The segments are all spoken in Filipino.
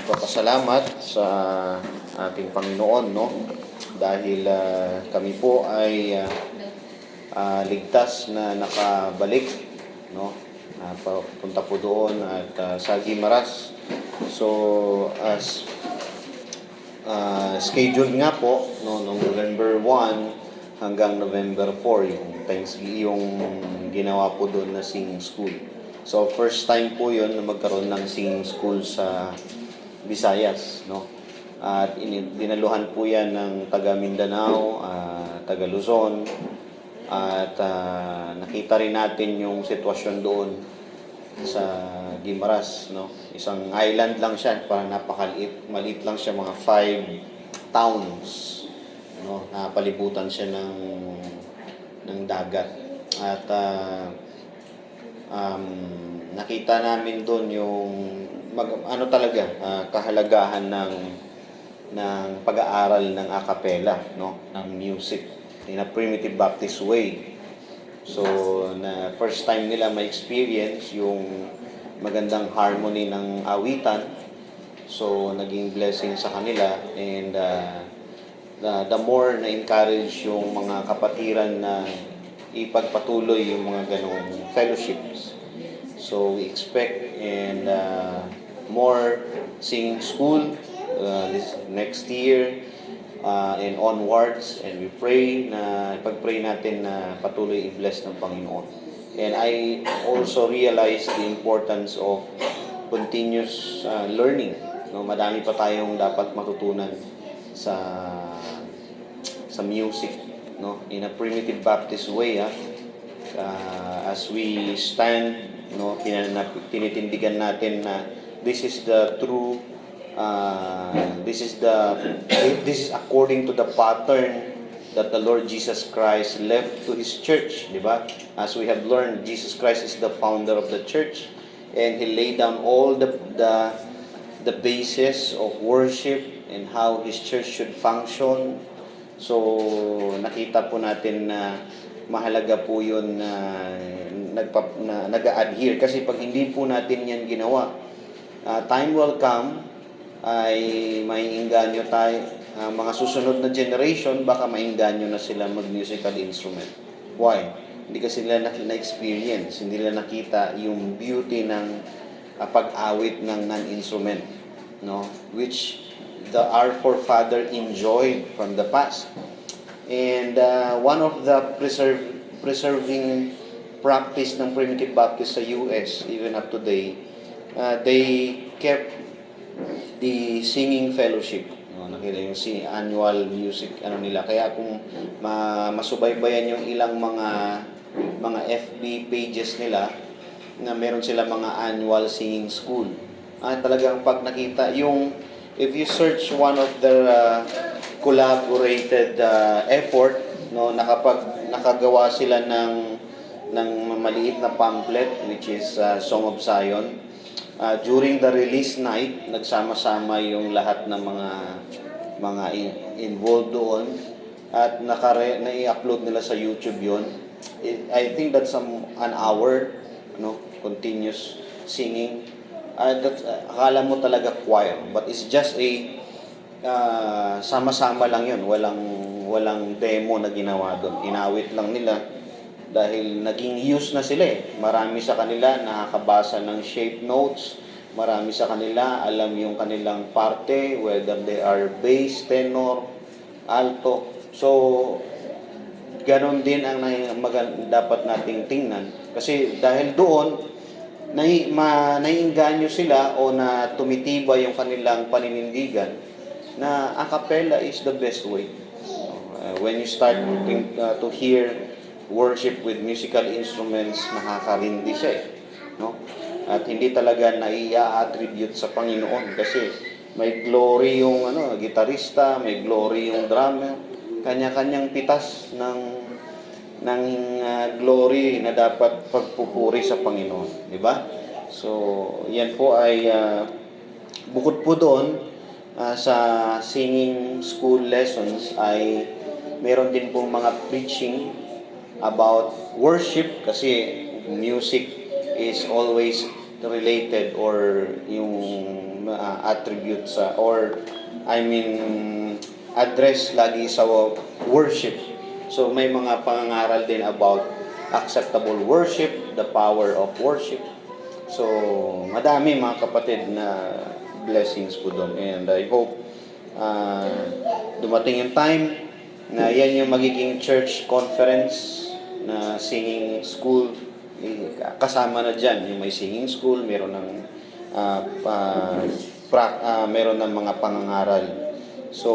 nagpapasalamat sa ating Panginoon, no? Dahil kami po ay ligtas na nakabalik, no? Papunta po doon at sa Guimaras. So, as scheduled nga po, no, noong November 1 hanggang November 4, yung ginawa po doon na singing school. So, first time po yun na magkaroon ng singing school sa Visayas, no? At dinaluhan po yan ng taga Mindanao, taga Luzon, at nakita rin natin yung sitwasyon doon sa Guimaras, no? Isang island lang siya, parang napakaliit, maliit lang siya, mga 5 towns, no? Napalibutan siya ng dagat. At nakita namin doon yung kahalagahan ng pag-aaral ng a cappella, no, ng music in a primitive Baptist way. So, na first time nila ma-experience yung magandang harmony ng awitan. So, naging blessing sa kanila, and the more na-encourage yung mga kapatiran na ipagpatuloy yung mga ganong fellowships. So we expect and more singing school this next year and onwards, and we pray na ipag-pray natin na patuloy i-bless ng Panginoon. And I also realize the importance of continuous learning. No, madami pa tayong dapat matutunan sa music, no, in a primitive Baptist way, as we stand, no, tinitindigan natin na this is the true this is according to the pattern that the Lord Jesus Christ left to His church, di ba? As we have learned, Jesus Christ is the founder of the church, and He laid down all the basis of worship and how His church should function. So, nakita po natin na mahalaga po yun na nag-a-adhere. Kasi pag hindi po natin yan ginawa, time will come, ay maiinganyo tayo. Mga susunod na generation, baka mainganyo na sila mag-musical instrument. Why? Hindi kasi nila na-experience, hindi nila nakita yung beauty ng pag-awit ng non-instrument, no? Which our forefather enjoyed from the past. And one of the preserving practice ng primitive Baptist sa US, even up to today, they kept the singing fellowship. Nakita yung annual music nila. Kaya kung masubaybayan yung ilang mga FB pages nila, na meron sila mga annual singing school. Talagang pag nakita yung, if you search one of their collaborated effort, no, nakagawa sila ng maliit na pamphlet, which is Song of Zion. During the release night, nagsama-sama yung lahat ng mga involved doon, at nai-upload nila sa YouTube yon. I think that's an hour, no, continuous singing. Akala mo talaga choir, but it's just a sama-sama lang yun. Walang demo na ginawa doon. Inawit lang nila dahil naging use na sila eh. Marami sa kanila nakakabasa ng shape notes. Marami sa kanila alam yung kanilang parte, whether they are bass, tenor, alto. So, ganon din ang dapat nating tingnan. Kasi dahil doon, naiinganyo sila o na tumitiba yung kanilang paninindigan na a cappella is the best way. When you start to hear worship with musical instruments, nakakarindi siya eh, no? At hindi talaga nai-attribute sa Panginoon, kasi may glory yung gitarista, may glory yung drummer, kanya-kanyang pitas ng glory na dapat pagpupuri sa Panginoon, di ba? So, yan po ay bukod po doon sa singing school lessons, ay meron din pong mga preaching about worship, kasi music is always related, or yung attributes or address lagi sa worship. So may mga pangangaral din about acceptable worship, the power of worship. So madami mga kapatid na blessings po doon. And I hope dumating yung time na yan yung magiging church conference na singing school. Kasama na dyan yung may singing school, meron ng meron ng mga pangangaral. So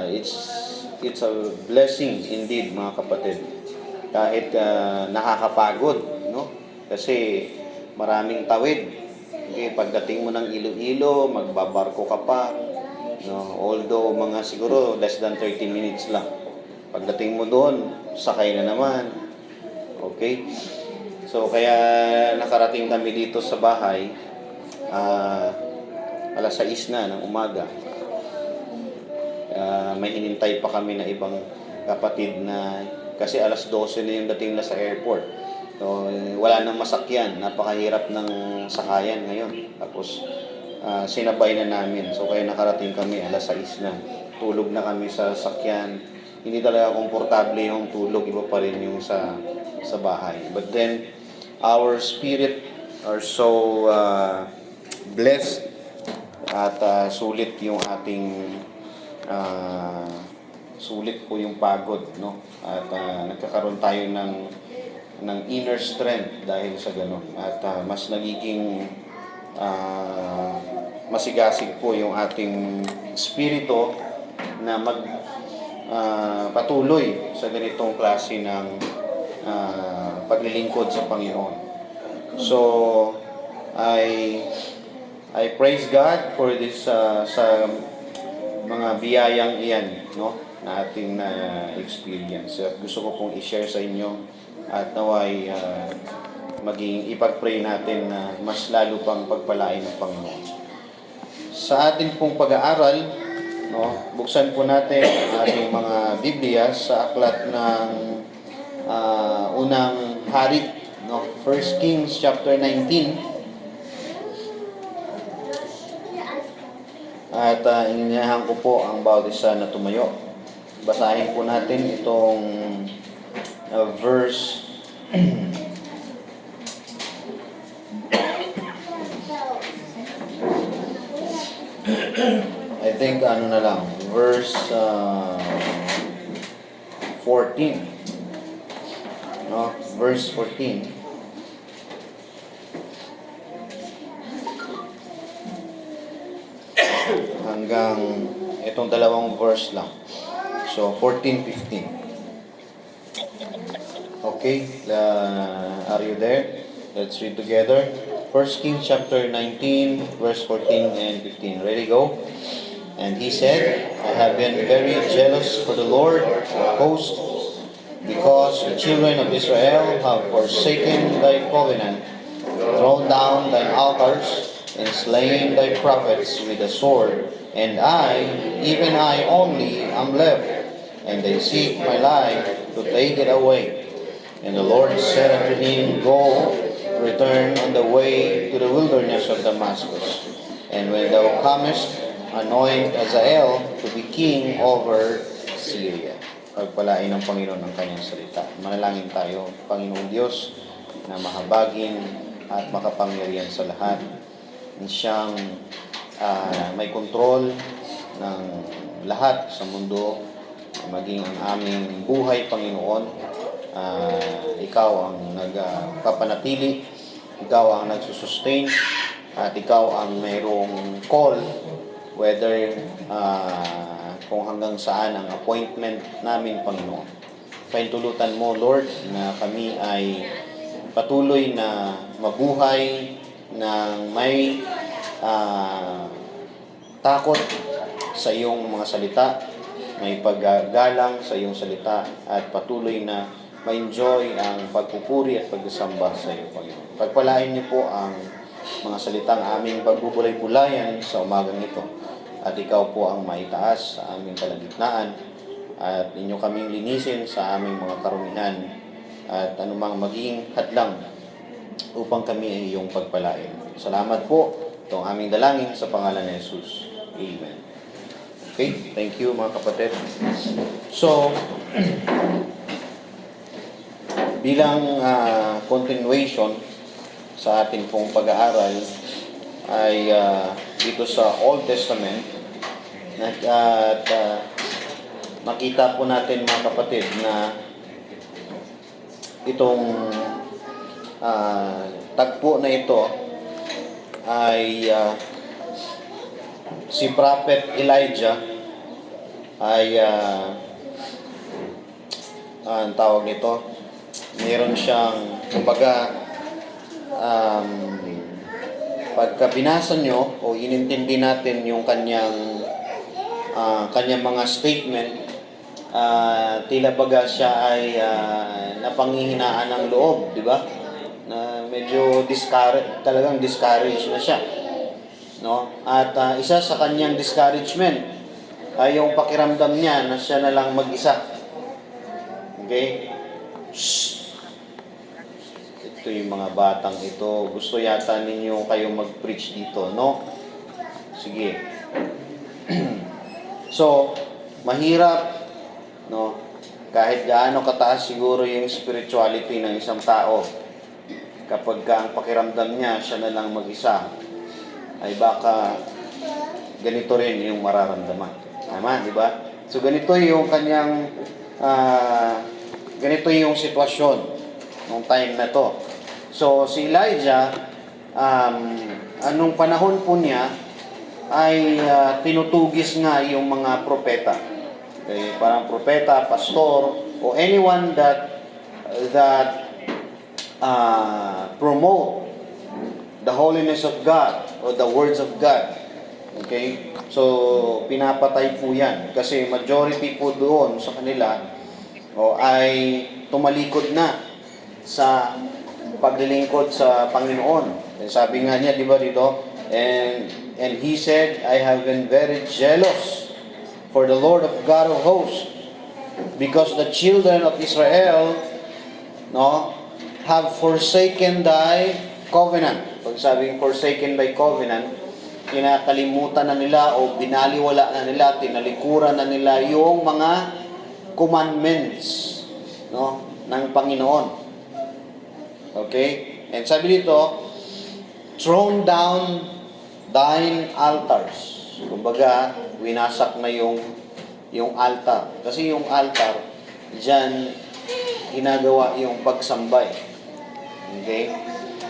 it's a blessing indeed mga kapatid. Kahit nakakapagod, no? Kasi maraming tawid. Okay, pagdating mo ng Iloilo, magbabarko ka pa. No? Although mga siguro less than 30 minutes lang. Pagdating mo doon, sakay na naman. Okay? So kaya nakarating kami dito sa bahay alas 6 na ng umaga. May hinintay pa kami na ibang kapatid na kasi alas 12 na yung dating na sa airport. So, wala nang masakyan. Napakahirap ng sakayan ngayon. Tapos, sinabay na namin. So, kaya nakarating kami alas 6 na. Tulog na kami sa sakyan. Hindi talaga komportable yung tulog. Iba pa rin yung sa bahay. But then, our spirit are so blessed at sulit yung ating sulit po yung pagod, no? At nagkakaroon tayo ng inner strength dahil sa ganun. At mas nagiging masigasig po yung ating spirito na patuloy sa ganitong klase ng paglilingkod sa Panginoon. So, I praise God for this sa mga biyayang iyan, no? Na ating experience. Gusto ko pong i-share sa inyo at naway maging ipag-pray natin na mas lalo pang pagpalain ng Panginoon. Sa ating pong pag-aaral, no, buksan po natin ang ating mga Biblia sa aklat ng unang hari, no, 1 Kings chapter 19. At ininahan ko po ang bawat isa na tumayo. Basahin po natin itong verse I think na lang, verse 14. No, verse 14. Hanggang itong dalawang verse lang. So 14, 15. Okay, are you there? Let's read together. 1 Kings chapter 19, verse 14 and 15. Ready, go? And he said, I have been very jealous for the Lord of hosts, because the children of Israel have forsaken thy covenant, thrown down thine altars, and slain thy prophets with the sword. And I, even I only, am left, and they seek my life to take it away. And the Lord said unto him, Go, return on the way to the wilderness of Damascus. And when thou comest, anoint Hazael to be king over Syria. Pagpalain ng Panginoon ang kanyang salita. Manalangin tayo, Panginoong Diyos, na mahabagin at makapangyarihan sa lahat. Siyang may kontrol ng lahat sa mundo, maging ang aming buhay, Panginoon. Ikaw ang nagpapanatili, ikaw ang nagsusustain, at ikaw ang mayroong call whether kung hanggang saan ang appointment namin, Panginoon. Paintulutan mo, Lord, na kami ay patuloy na mabuhay ng may takot sa iyong mga salita, may paggagalang sa iyong salita, at patuloy na ma-enjoy ang pagpupuri at pagsasamba sa iyo, Panginoon. Pagpalain niyo po ang mga salitang aming pagbubulay-bulayan sa umagang ito, at ikaw po ang maitaas sa aming kalagitnaan, at inyo kaming linisin sa aming mga karumihan at anumang maging hadlang upang kami ay iyong pagpalain. Salamat po Ito ang aming dalangin sa pangalan ni Jesus. Amen. Okay, thank you mga kapatid. So, bilang continuation sa ating pong pag-aaral ay dito sa Old Testament at makita po natin mga kapatid na itong tagpo na ito ay si Prophet Elijah ay ang tawag nito, meron siyang kumbaga pagka binasa nyo o inintindi natin yung kanyang mga statement, tila baga siya ay napanghihinaan ng loob, di ba? Na medyo talagang discouraged na siya. No? At isa sa kanyang discouragement ay yung pakiramdam niya na siya na lang mag-isa. Okay? Shh. Ito yung mga batang ito. Gusto yata ninyo kayong mag-preach dito, no? Sige. So, mahirap, no? Kahit gaano kataas siguro yung spirituality ng isang tao, kapag ang pakiramdam niya, siya na lang mag-isa, ay baka ganito rin yung mararamdaman. Tama, di ba? So, ganito yung kanyang, ganito yung sitwasyon nung time na to. So, si Elijah, anong panahon po niya, ay tinutugis nga yung mga propeta. Okay? Parang propeta, pastor, o anyone that promote the holiness of God or the words of God. Okay? So, pinapatay po yan. Kasi majority po doon sa kanila ay tumalikod na sa paglilingkod sa Panginoon. Sabi nga niya, di ba dito? And he said, I have been very jealous for the Lord of God of hosts, because the children of Israel, no, have forsaken thy covenant. Pag sabing forsaken thy covenant, kinakalimutan na nila o binaliwala na nila, tinalikuran na nila yung mga commandments, no, ng Panginoon. Okay? And sabi dito, thrown down thine altars. Kumbaga, winasak na yung altar. Kasi yung altar, diyan ginagawa yung pagsambay. Okay?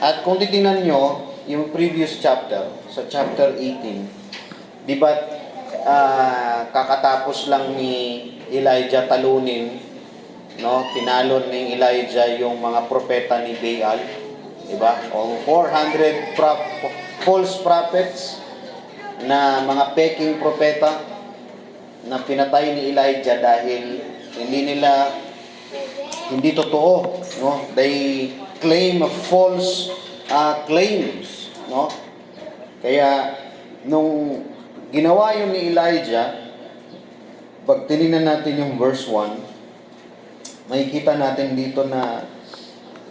At kung titingnan nyo, yung previous chapter, sa chapter 18, di ba kakatapos lang ni Elijah talunin, no? Tinalon ni Elijah yung mga propeta ni Baal, di ba? O 400 false prophets na mga peking propeta na pinatay ni Elijah dahil hindi totoo, no? They claim false claims, no? Kaya nung ginawa yun ni Elijah, pag tinignan natin yung verse 1, makikita natin dito na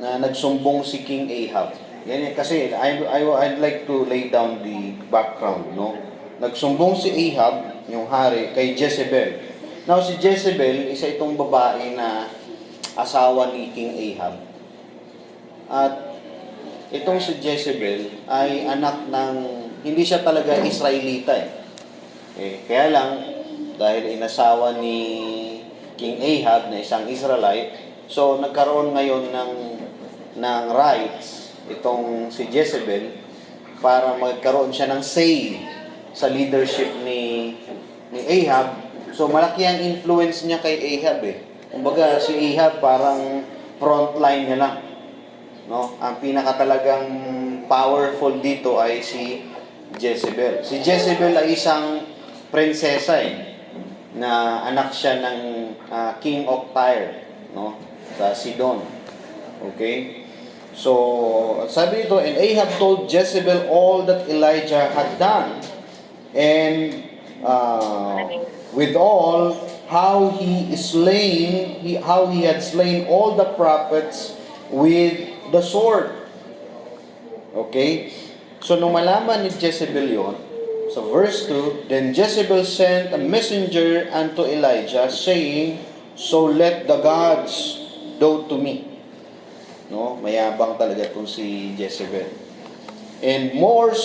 nagsumbong si King Ahab. Yan kasi I'd like to lay down the background, no? Nagsumbong si Ahab, yung hari, kay Jezebel. Now si Jezebel, isa itong babae na asawa ni King Ahab. At itong si Jezebel ay anak ng, hindi siya talaga Israelita kaya lang, dahil inasawa ni King Ahab na isang Israelite, so nagkaroon ngayon ng rights itong si Jezebel para magkaroon siya ng say sa leadership ni Ahab. So malaki ang influence niya kay Ahab Kumbaga si Ahab parang frontline niya lang. No? Ang pinakatalagang powerful dito ay si Jezebel. Si Jezebel ay isang prinsesa na anak siya ng King of Tyre, no? Sa Sidon. Okay? So, sabi dito, and Ahab told Jezebel all that Elijah had done, and withal how he had slain all the prophets with the sword. Okay? So, nung malaman ni Jezebel yun, sa verse 2, Then Jezebel sent a messenger unto Elijah, saying, So let the gods do to me. No, mayabang talaga itong si Jezebel. And more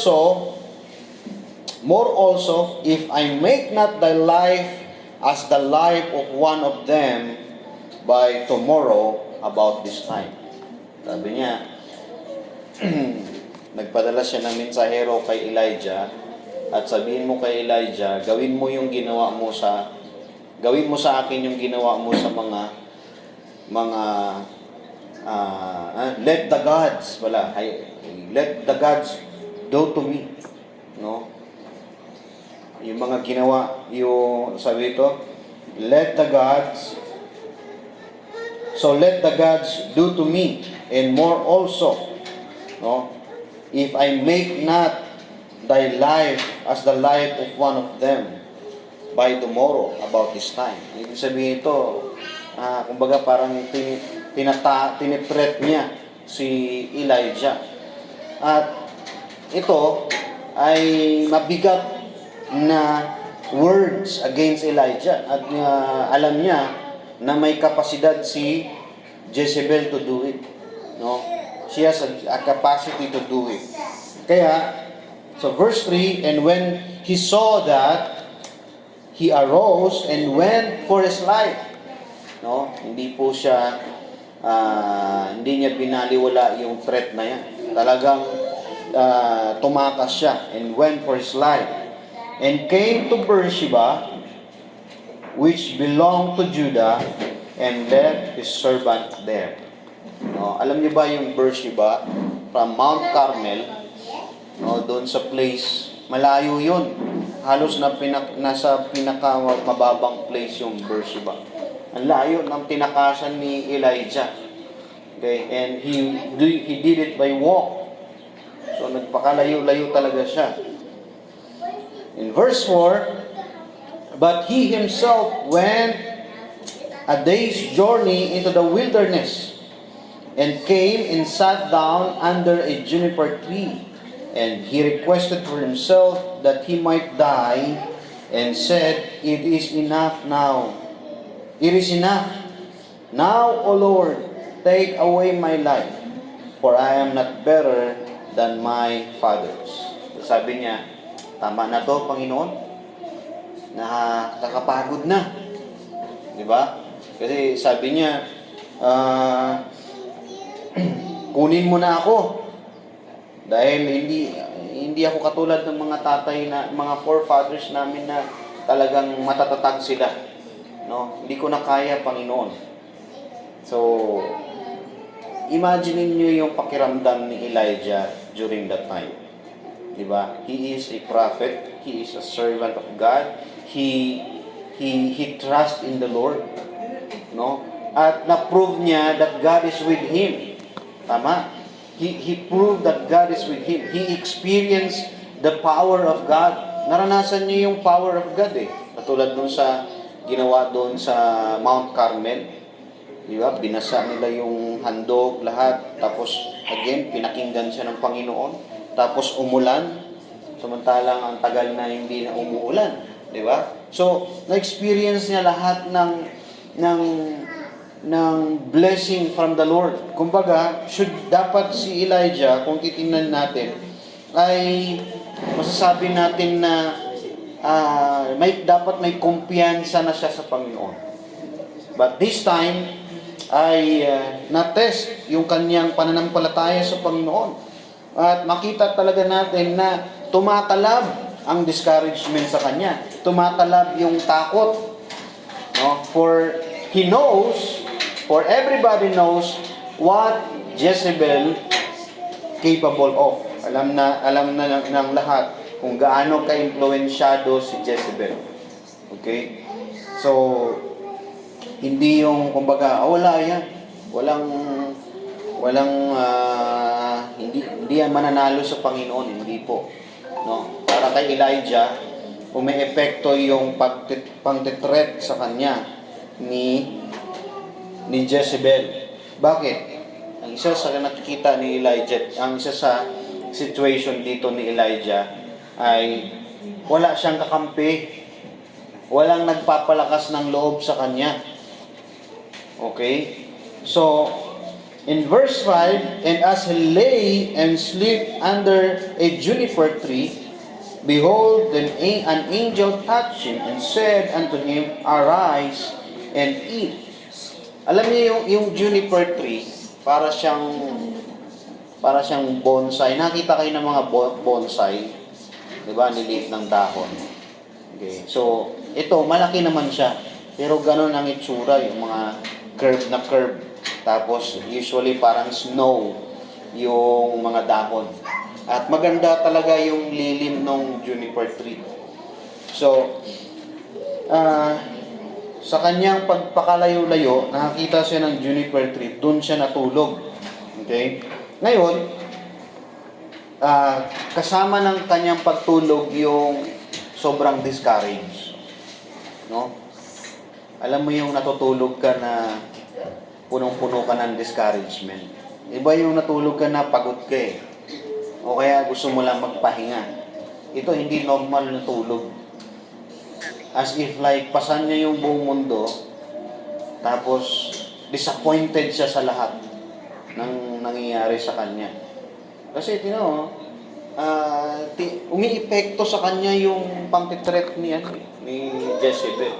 also, if I make not thy life as the life of one of them by tomorrow about this time. Sabi niya, nagpadala siya ng mensahero kay Elijah at sabihin mo kay Elijah, gawin mo sa akin yung ginawa mo sa let the gods do to me, no? Yung mga ginawa, yung sabi ito, let the gods do to me, and more also, no? If I make not thy life as the life of one of them by tomorrow about this time. Ibig sabihin ito, kumbaga parang tinitreat niya si Elijah. At ito ay mabigat na words against Elijah. At alam niya na may kapasidad si Jezebel to do it. No? She has a capacity to do it. Kaya, so verse 3, And when he saw that, he arose and went for his life. No? Hindi niya binaliwala yung threat na yan. Talagang tumakas siya and went for his life. And came to Beersheba, which belonged to Judah, and left his servant there. No, alam niyo ba yung Beersheba from Mount Carmel, no, doon sa place, malayo yun. Halos nasa pinakamababang place yung Beersheba. Ang layo ng tinakasan ni Elijah. Okay, and he did it by walk. So nagpakalayo-layo talaga siya. In verse 4, But he himself went a day's journey into the wilderness, and came and sat down under a juniper tree. And he requested for himself that he might die, and said, It is enough now. It is enough. Now, O Lord, take away my life, for I am not better than my fathers. Sabi niya, tama na to, Panginoon. Nakakapagod na. Di ba? Kasi sabi niya, kunin mo na ako. Dahil hindi ako katulad ng mga tatay na mga forefathers namin na talagang matatatag sila. No? Hindi ko na kaya, Panginoon. So, imagine niyo yung pakiramdam ni Elijah during that time. Di ba? He is a prophet. He is a servant of God. He trusts in the Lord. No? At na-prove niya that God is with him. Tama? He proved that God is with him. He experienced the power of God. Naranasan niya yung power of God eh. Katulad dun sa ginawa doon sa Mount Carmel. Di ba? Binasa nila yung handog, lahat. Tapos, again, pinakinggan siya ng Panginoon. Tapos, umulan. Samantalang ang tagal na hindi na umuulan. Di ba? So, na-experience niya lahat ng blessing from the Lord. Kumbaga, dapat si Elijah, kung titingnan natin, ay masasabi natin na dapat may kumpiyansa na siya sa Panginoon. But this time, ay na-test yung kanyang pananampalataya sa Panginoon. At makita talaga natin na tumatalab ang discouragement sa kanya. Tumatalab yung takot. No? For everybody knows what Jezebel capable of. Alam na ng lahat kung gaano ka-influensyado si Jezebel. Okay? So, hindi yung, kumbaga, wala yan. Hindi yan mananalo sa Panginoon. Hindi po. No? Para kay Elijah, ume-epekto yung pagtitreat sa kanya ni Jezebel. Bakit? Ang isa sa nakikita ni Elijah, ang isa sa situation dito ni Elijah ay wala siyang kakampi. Walang nagpapalakas ng loob sa kanya. Okay? So, in verse 5, and as he lay and slept under a juniper tree, behold, an angel touched him and said unto him, Arise and eat. Alam niyo yung juniper tree, para siyang bonsai. Nakita kayo ng mga bonsai, 'di ba? Niliit ng dahon. Okay. So, ito malaki naman siya. Pero ganun ang itsura, yung mga curve na curve. Tapos usually parang snow yung mga dahon. At maganda talaga yung lilim ng juniper tree. So, sa kanyang pagpakalayo-layo, nakakita siya ng juniper tree, doon siya natulog. Okay? Ngayon, kasama ng kanyang pagtulog yung sobrang discouraged. No? Alam mo yung natutulog ka na punong-puno ka ng discouragement. Iba yung natulog ka na pagod ka eh. O kaya gusto mo lang magpahinga. Ito hindi normal na tulog. As if like pasan niya yung buong mundo, tapos disappointed siya sa lahat ng nangyayari sa kanya. Kasi umiepekto sa kanya yung pangtitreat ni Jezebel.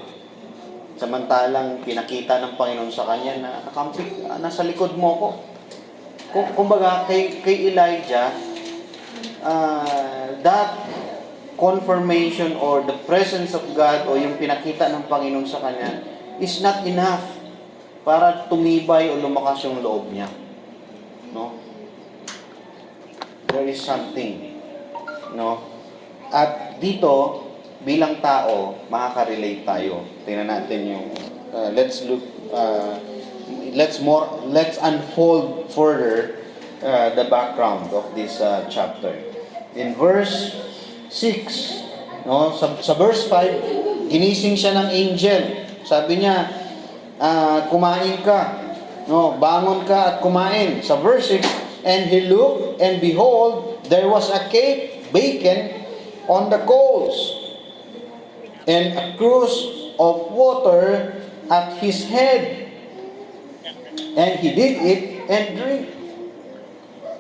Samantalang pinakita ng Panginoon sa kanya na nasa likod mo ko. Kumbaga kay Elijah, that confirmation or the presence of God o yung pinakita ng Panginoon sa kanya is not enough para tumibay o lumakas yung loob niya. No? There is something. No? At dito, bilang tao, makaka-relate tayo. Tingnan natin yung let's unfold further the background of this chapter. In verse 6, no, sa verse 5, ginising siya ng angel. Sabi niya, kumain ka. No, bangon ka at kumain. Sa verse 6, and he looked, and behold, there was a cake baken on the coals, and a cruse of water at his head. And he did eat and drink,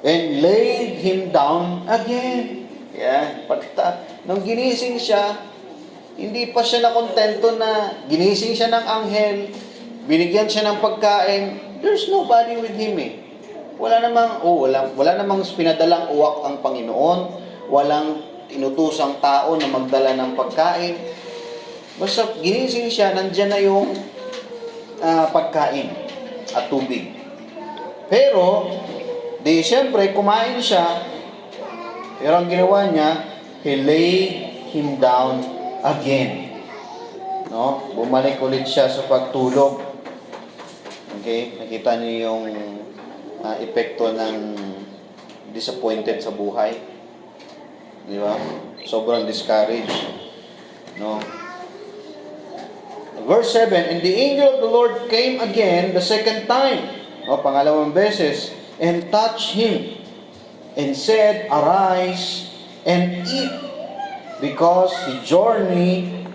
and laid him down again. Yan. Nung ginising siya, hindi pa siya nakontento na ginising siya ng anghel, binigyan siya ng pagkain. There's nobody with him eh. Wala namang pinadalang uwak ang Panginoon. Walang inutusang tao na magdala ng pagkain. Basta ginising siya, nandyan na yung pagkain at tubig. Pero, siyempre, kumain siya. Pero ang ginawa niya, he laid him down again. No? Bumalik ulit siya sa pagtulog. Okay? Nakita niyo yung epekto ng disappointed sa buhay. Di ba? Sobrang discouraged. No? Verse 7, and the angel of the Lord came again the second time, pangalawang beses, and touched him, and said, Arise and eat, because the journey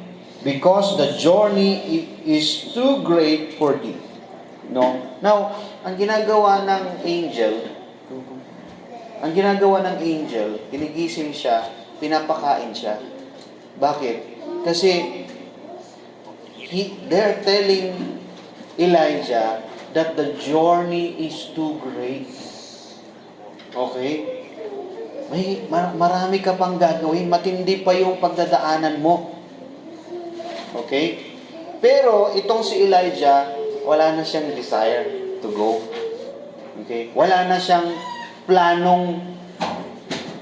is too great for thee. No? Now, ang ginagawa ng angel, ginigising siya, pinapakain siya. Bakit? Kasi they're telling Elijah that the journey is too great. Okay? Marami ka pang gagawin, matindi pa yung pagdadaanan mo. Okay? Pero itong si Elijah, wala na siyang desire to go. Okay? Wala na siyang planong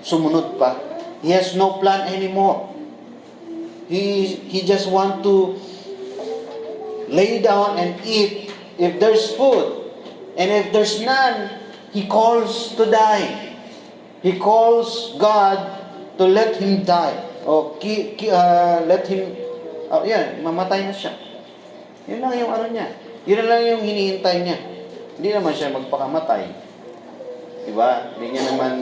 sumunod pa. He has no plan anymore. He just want to lay down and eat if there's food. And if there's none, he calls to die. He calls God to let him die. O let him, mamatay na siya. Yun lang yung niya. Yun lang yung hinihintay niya. Hindi naman siya magpakamatay. Diba? Hindi niya naman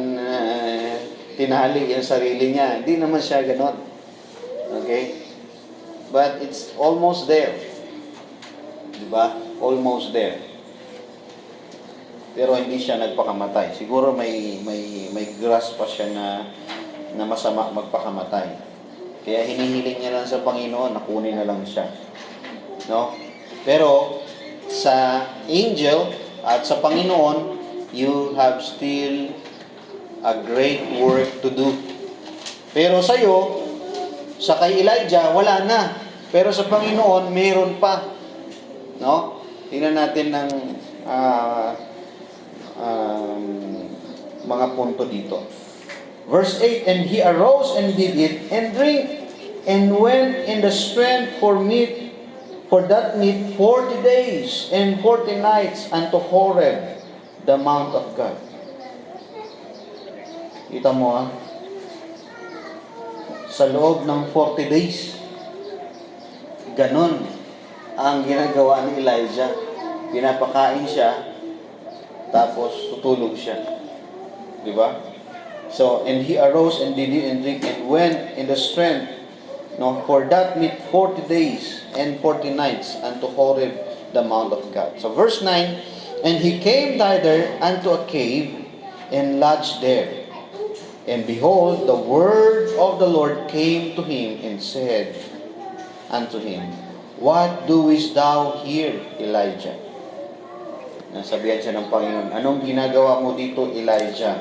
tinali yung sarili niya. Hindi naman siya ganon. Okay? But it's almost there. Diba? Almost there. Pero hindi siya nagpakamatay. Siguro may grasp pa siya na masama magpakamatay. Kaya hinihiling niya lang sa Panginoon na kunin na lang siya. No? Pero sa angel at sa Panginoon, you have still a great work to do. Pero sa iyo, sa kay Elijah, wala na. Pero sa Panginoon, meron pa. No? Tingnan natin ng mga punto dito. Verse 8, and he arose and did it, and drink, and went in the strength for that meat 40 days and 40 nights unto Horeb, the mount of God. Kita mo sa loob ng 40 days, ganon ang ginagawa ni Elijah. Pinapakain siya, tapos tutulog siya. Di ba? So, and he arose and did it and drink and went in the strength, for that meat 40 days and 40 nights unto Horeb, the mount of God. So, verse 9, and he came thither unto a cave and lodged there. And behold, the word of the Lord came to him and said unto him, what doest thou here, Elijah? Nasabihan siya ng Panginoon, anong ginagawa mo dito, Elijah?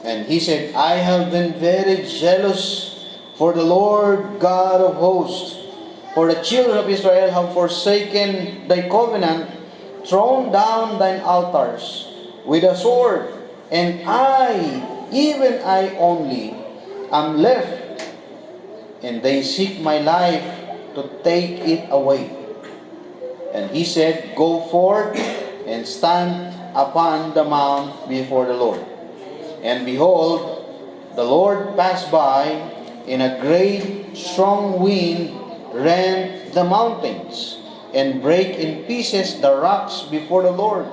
And he said, I have been very jealous for the Lord God of hosts, for the children of Israel have forsaken thy covenant, thrown down thine altars with a sword, and I, even I only, am left, and they seek my life to take it away. And he said, go forth and stand upon the mount before the Lord. And behold, the Lord passed by, and a great strong wind rent the mountains, and brake in pieces the rocks before the Lord.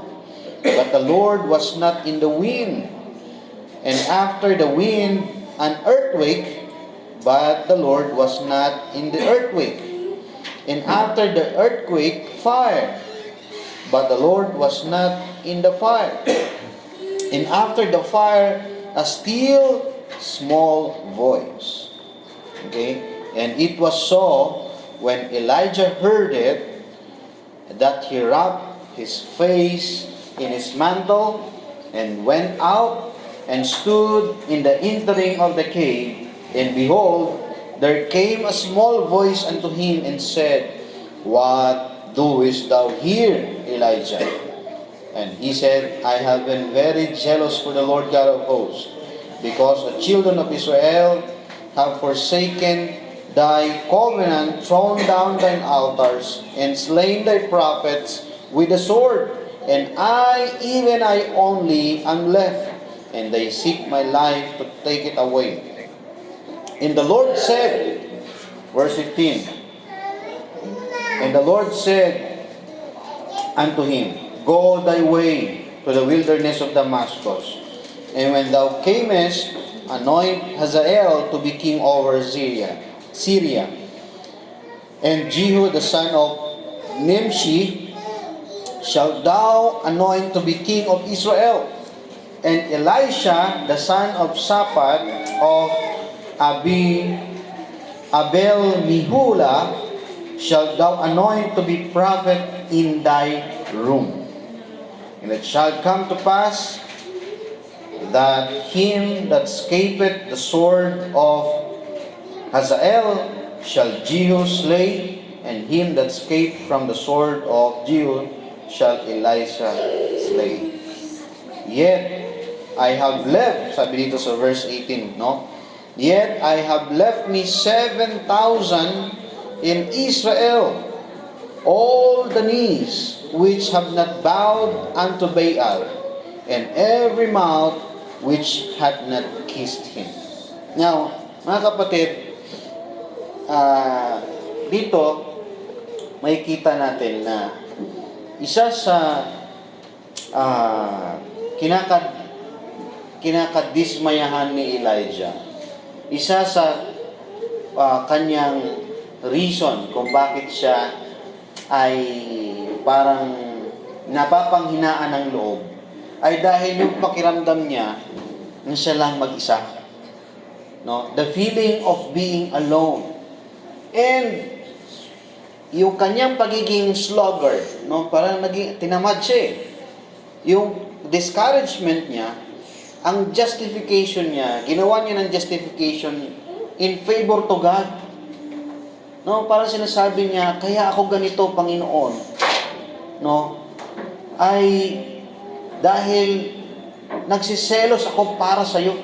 But the Lord was not in the wind. And after the wind, an earthquake, but the Lord was not in the earthquake. And after the earthquake, fire, but the Lord was not in the fire. And after the fire, a still small voice. Okay? And it was so, when Elijah heard it, that he wrapped his face in his mantle, and went out, and stood in the entering of the cave. And behold, there came a small voice unto him, and said, what doest thou here, Elijah? And he said, I have been very jealous for the Lord God of hosts, because the children of Israel have forsaken thy covenant, thrown down thine altars, and slain thy prophets with the sword. And I, even I only, am left, and they seek my life to take it away. And the Lord said, verse 15, and the Lord said unto him, go thy way to the wilderness of Damascus, and when thou camest, anoint Hazael to be king over Syria. And Jehu the son of Nimshi shalt thou anoint to be king of Israel. And Elisha the son of Shaphat of Abel Mihula shalt thou anoint to be prophet in thy room. And it shall come to pass that him that escapeth the sword of Hazael shall Jehu slay, and him that escaped from the sword of Jehu shall Elisha slay. Yet I have left, sabi dito sa verse 18, no? Yet I have left me 7,000 in Israel, all the knees which have not bowed unto Baal, and every mouth which had not kissed him. Now, mga kapatid, dito, makikita natin na isa sa kinakadismayahan ni Elijah. Isa sa kanyang reason kung bakit siya ay parang napapanghinaan ng loob ay dahil yung pakiramdam niya na siya lang mag-isa. No? The feeling of being alone. And yung kanyang pagiging sluggard, no? Parang tinamad siya eh. Yung discouragement niya, ang justification niya, ginawa niya ng justification in favor to God. No, parang sinasabi niya, kaya ako ganito, Panginoon, no, ay dahil nagsiselos ako para sa iyo.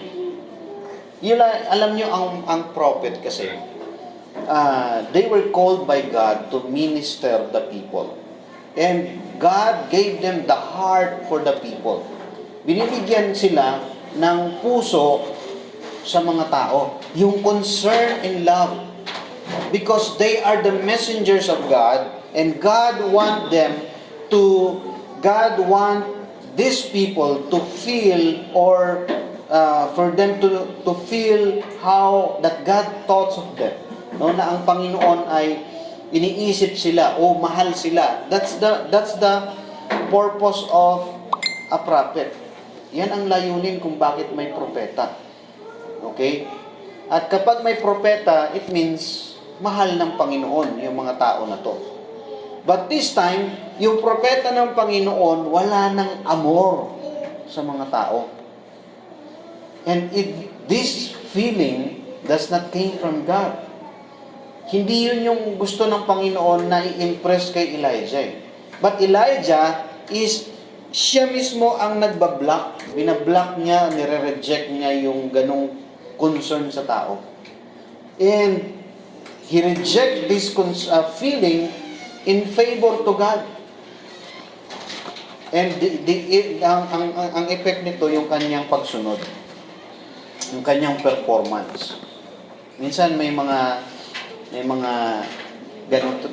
Yun, alam niyo ang prophet kasi, they were called by God to minister the people. And God gave them the heart for the people. Binibigyan sila ng puso sa mga tao. Yung concern and love. Because they are the messengers of God, and God want these people to feel, or for them to feel how that God thoughts of them. No, na ang Panginoon ay iniisip sila o mahal sila. That's the purpose of a prophet. Yan ang layunin kung bakit may propeta. Okay? At kapag may propeta, it means mahal ng Panginoon yung mga tao na to. But this time, yung propeta ng Panginoon, wala ng amor sa mga tao. And this feeling does not came from God. Hindi yun yung gusto ng Panginoon na i-impress kay Elijah. But Elijah siya mismo ang nagbablock. Binablock niya, nire-reject niya yung ganong concern sa tao. And he reject this feeling in favor to God. And ang effect nito yung kanyang pagsunod. Yung kanyang performance. Minsan may mga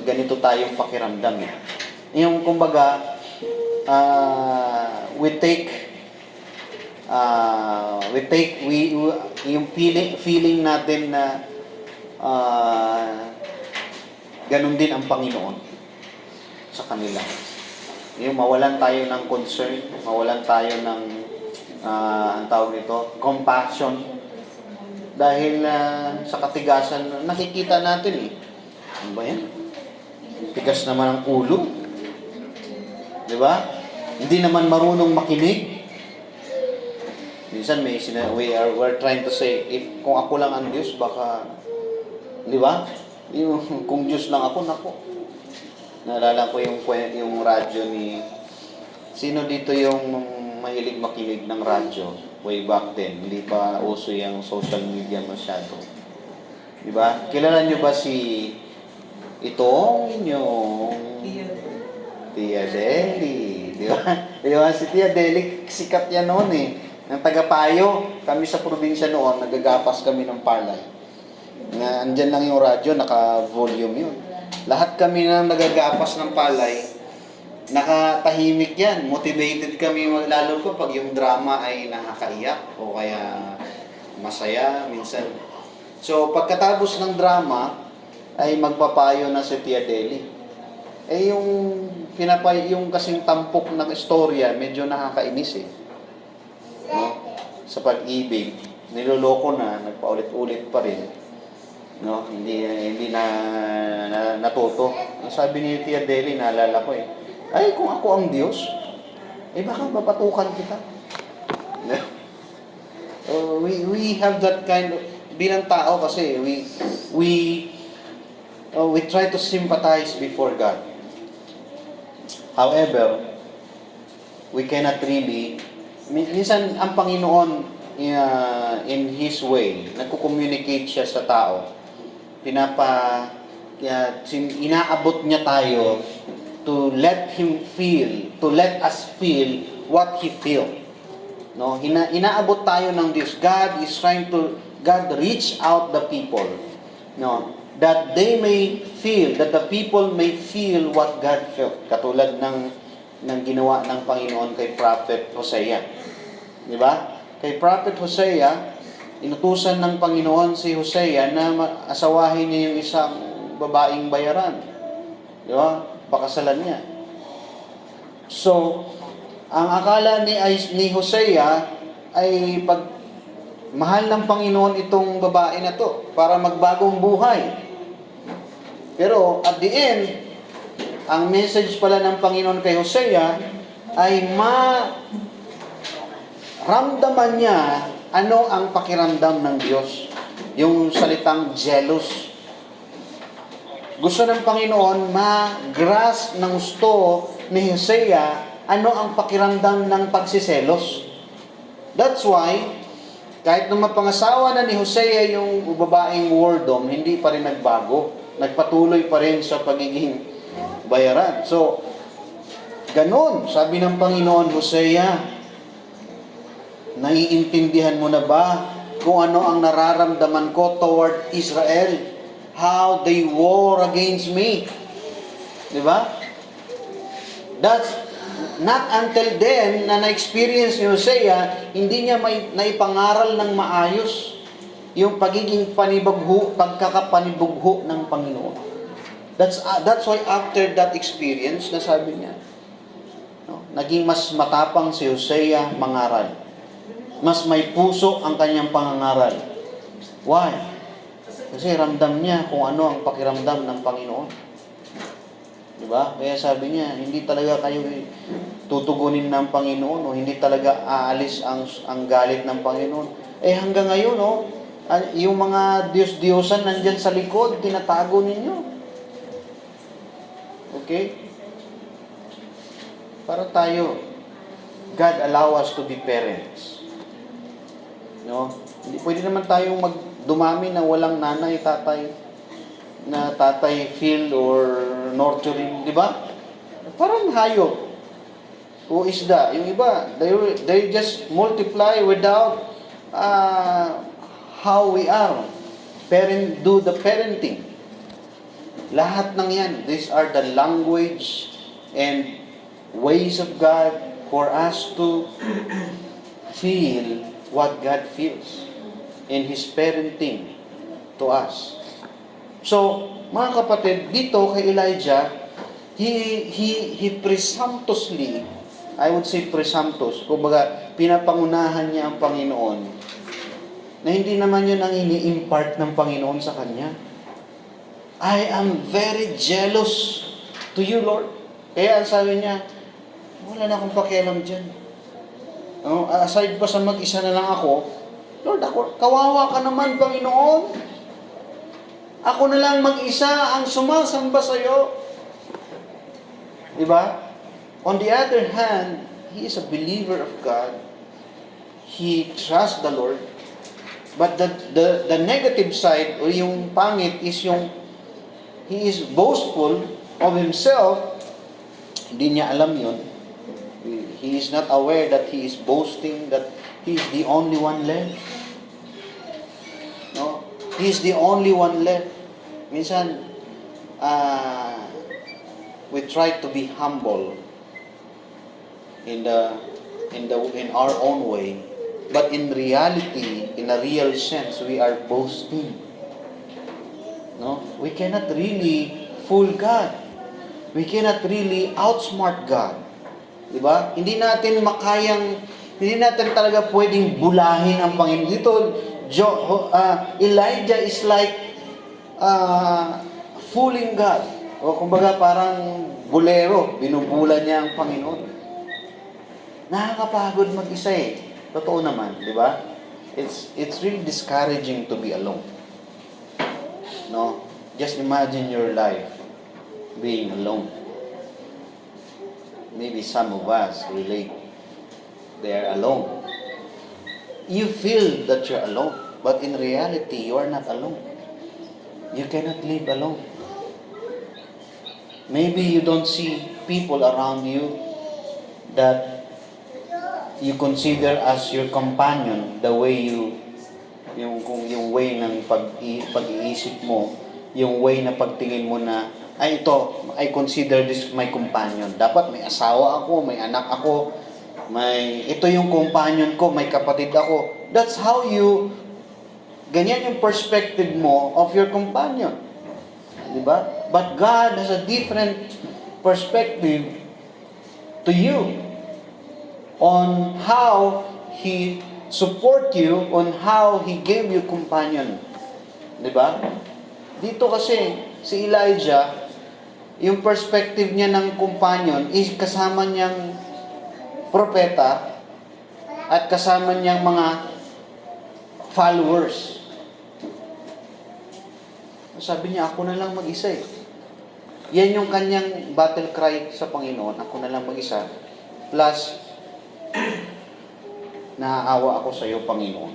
ganito tayong pakiramdam eh. Yung kumbaga yung feeling natin na ganun din ang Panginoon sa kanila. Yung mawalan tayo ng concern, mawalan tayo ng ang tawag nito, compassion. Dahil sa katigasan, nakikita natin eh. Ano ba yan? Tigas naman ang ulo. Di ba? Hindi naman marunong makinig. Minsan we're trying to say, kung ako lang ang Diyos, baka, di ba? Kung Diyos lang ako, nako. Naalala ko yung radyo ni, sino dito yung mahilig makinig ng radyo? Way back then, hindi pa uso yung social media masyado. Di ba? Kilala nyo ba si itong inyong Tia Deli? Di ba? Di ba? Si Tia Deli, sikat yan noon eh. Ng Tagapayo, kami sa probinsya noon, nagagapas kami ng palay. Andyan lang yung radyo, naka-volume yun. Lahat kami na nagagapas ng palay, nakatahimik yan. Motivated kami, lalo ko pag yung drama ay nakakaiyak o kaya masaya minsan. So, pagkatapos ng drama, ay magpapayo na si Tia Deli. Eh, yung kasing tampok ng istorya, medyo nakakainis eh. No? Sa pag-ibig, niloloko na, nagpaulit-ulit pa rin. No? Hindi na natuto. Ang sabi ni Tia Deli, naalala ko eh, ay, kung ako ang Diyos, baka mapatukan kita. We have that kind of, bilang tao kasi, we try to sympathize before God. However, we cannot really, minsan ang Panginoon, in His way, nagko-communicate siya sa tao. Inaabot niya tayo to let us feel what He feel. No, inaabot tayo ng Diyos. God reach out the people. No, that they may feel, that the people may feel what God felt. Katulad ng ginawa ng Panginoon kay Prophet Hosea. Di ba? kay Prophet Hosea, inutusan ng Panginoon si Hosea na asawahin niya yung isang babaeng bayaran. Di ba? Pakasalan niya. So, ang akala ni Hosea ay pag mahal ng Panginoon itong babae na to para magbagong buhay. Pero at the end, ang message pala ng Panginoon kay Hosea ay ramdaman niya ano ang pakiramdam ng Diyos. Yung salitang jealous. Gusto ng Panginoon ma-grasp ng gusto ni Hosea ano ang pakiramdam ng pagsiselos. That's why, kahit nung mapangasawa na ni Hosea yung babaeng wordom, hindi pa rin nagbago. Nagpatuloy pa rin sa pagiging bayaran. So, ganun, sabi ng Panginoon, Hosea, naiintindihan mo na ba kung ano ang nararamdaman ko toward Israel? How they war against me. Diba? That's not until then na na-experience ni Hosea, hindi niya naipangaral ng maayos yung pagiging pagkakapanibugho ng Panginoon. That's why after that experience, nasabi niya, no, naging mas matapang si Hosea mangaral. Mas may puso ang kanyang pangangaral. Why? Kasi ramdam niya kung ano ang pakiramdam ng Panginoon. Diba? Kaya sabi niya, hindi talaga kayo tutugunin ng Panginoon o hindi talaga aalis ang galit ng Panginoon. Eh hanggang ngayon, yung mga Diyos-Diyosan nandyan sa likod, tinatago ninyo. Okay? Para tayo, God allow us to be parents. No? Hindi pwede naman tayong dumami na walang nanay, tatay feel or nurturing, di ba? Parang hayop o isda. Yung iba, they just multiply without how we are. Do the parenting. Lahat ng yan, these are the language and ways of God for us to feel what God feels in His parenting to us. So, mga kapatid, dito kay Elijah, he presumptuously, I would say presumptuous, kumbaga, pinapangunahan niya ang Panginoon, na hindi naman yun ang ini-impart ng Panginoon sa kanya. I am very jealous to you, Lord. Kaya ang sabi niya, wala na akong pakialam dyan. Aside pa sa mag-isa na lang ako, Lord, kawawa ka naman, Panginoon. Ako na lang mag-isa ang sumasamba sa iyo. Diba? On the other hand, he is a believer of God. He trusts the Lord. But the negative side, o yung pangit, is yung he is boastful of himself. Hindi niya alam yun. He is not aware that he is boasting, that he is the only one left. No? He is the only one left. Minsan, we try to be humble in our own way, but in reality, in a real sense, we are boasting. No, we cannot really fool God. We cannot really outsmart God. Diba? Hindi natin talaga pwedeng bulahin ang Panginoon. Dito, Elijah is like fooling God. O kumbaga parang bulero, binubula niya ang Panginoon. Nakakapagod mag-isa eh. Totoo naman, di ba? It's really discouraging to be alone. No? Just imagine your life being alone. Maybe some of us relate. They are alone. You feel that you're alone, but in reality, you are not alone. You cannot live alone. Maybe you don't see people around you that you consider as your companion, the way yung way ng pag-iisip mo, yung way na pagtingin mo na, I consider this my companion. Dapat may asawa ako, may anak ako, ito yung companion ko, may kapatid ako. That's how ganyan yung perspective mo of your companion. Di ba? But God has a different perspective to you on how He support you, on how He gave you companion. Di ba? Dito kasi, si Elijah, yung perspective niya ng companion is kasama niyang propeta at kasama niyang mga followers. Sabi niya, ako na lang mag-isa eh. Yan yung kanyang battle cry sa Panginoon, ako na lang mag-isa. Plus, naaawa ako sa iyo, Panginoon.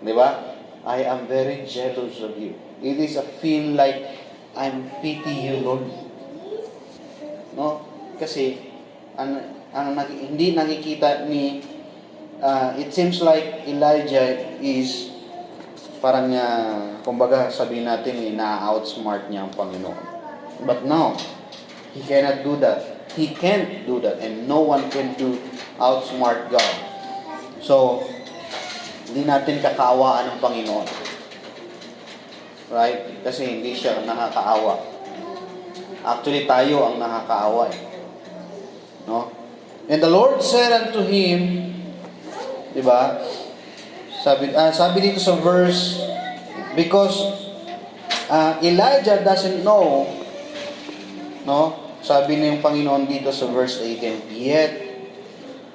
Di ba? I am very jealous of you. It is a feel like I'm pity you, Lord. No? Kasi, hindi nakikita ni, it seems like Elijah is parang kumbaga sabihin natin, na-outsmart niya ang Panginoon. But now, he cannot do that. He can't do that. And no one can outsmart God. So, hindi natin kakaawaan ng Panginoon. Right? Kasi hindi siya nakakaawa. Actually, tayo ang nakakaawa eh. No? And the Lord said unto him, di ba? Sabi dito sa verse, because Elijah doesn't know, no? Sabi na yung Panginoon dito sa verse 18,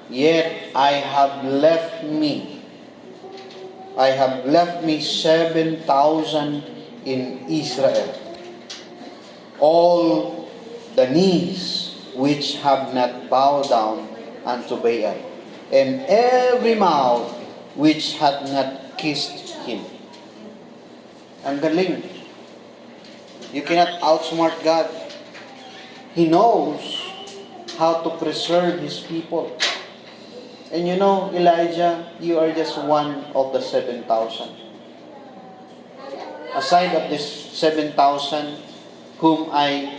Yet I have left me 7,000 in Israel, all the knees which have not bowed down unto Baal, and every mouth which hath not kissed him. Ang galing. You cannot outsmart God. He knows how to preserve His people. And you know, Elijah, you are just one of the 7,000. Aside of this 7,000 whom I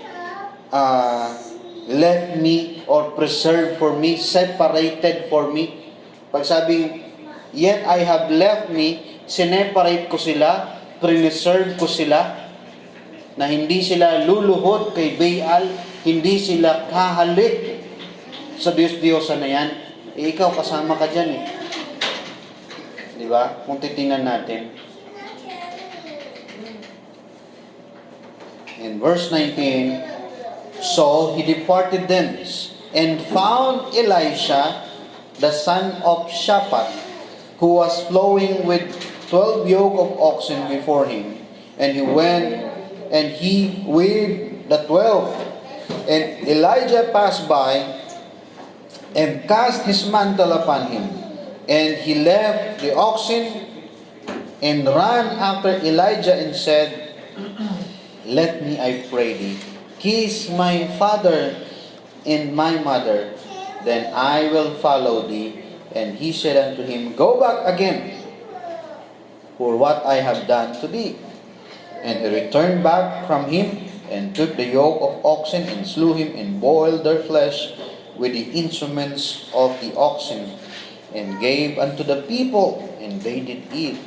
left me or preserved for me, separated for me. Pag sabing, yet I have left me, sineparate ko sila, preserve ko sila, na hindi sila luluhod kay Baal, hindi sila kahalik sa Diyos-Diyosa na yan. Ikaw, kasama ka dyan eh. Di ba? Kung titingnan natin. In verse 19, so he departed thence, and found Elisha, the son of Shaphat, who was flowing with 12 yoke of oxen before him. And he went, and he with the 12. And Elijah passed by, and cast his mantle upon him. And he left the oxen, and ran after Elijah, and said, Let me, I pray thee, kiss my father and my mother, then I will follow thee. And he said unto him, Go back again, for what I have done to thee. And he returned back from him, and took the yoke of oxen, and slew him, and boiled their flesh with the instruments of the oxen, and gave unto the people, and they did eat.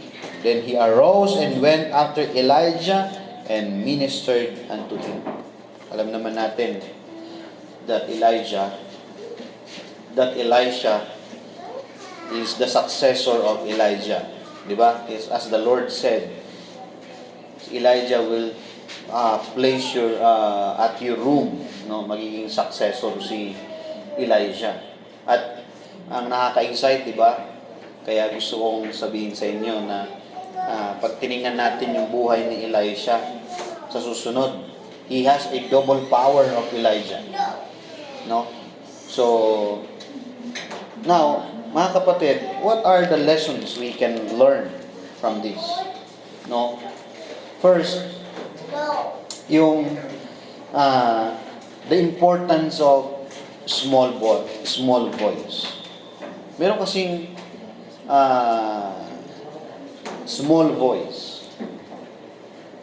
Then he arose and went after Elijah, and ministered unto him. Alam naman natin that Elisha is the successor of Elijah. Di ba? As the Lord said, Elijah will place at your room, no, magiging successor si Elijah. At ang nakaka-excite, di ba? Kaya gusto kong sabihin sa inyo na pag tiningnan natin yung buhay ni Elisha sa susunod, he has a double power of Elijah. No? So, now, mga kapatid, what are the lessons we can learn from this? No? First, yung the importance of small voice. Meron kasing small voice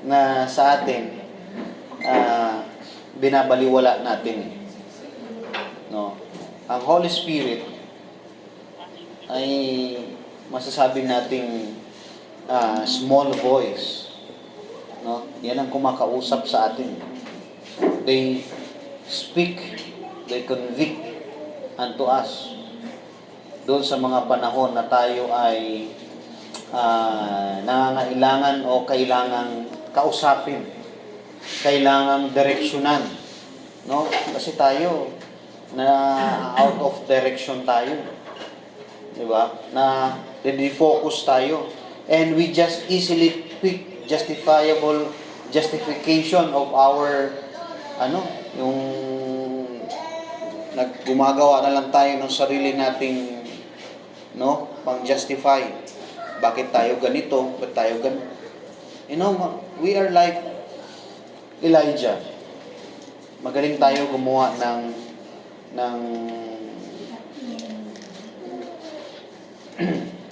na sa atin binabaliwala natin, no? ang Holy Spirit ay masasabi nating small voice, no? Yan ang kumakausap sa atin. They speak, they convict unto us. Doon sa mga panahon na tayo ay nangangailangan o kailangang kausapin, kailangang direksyonan, no? Kasi tayo na out of direction tayo, di ba? Na defocus tayo, and we just easily pick justification of our yung gumagawa na lang tayo ng sarili nating pang-justify. Bakit tayo ganito? Bakit tayo ganito? We are like Elijah. Magaling tayo gumawa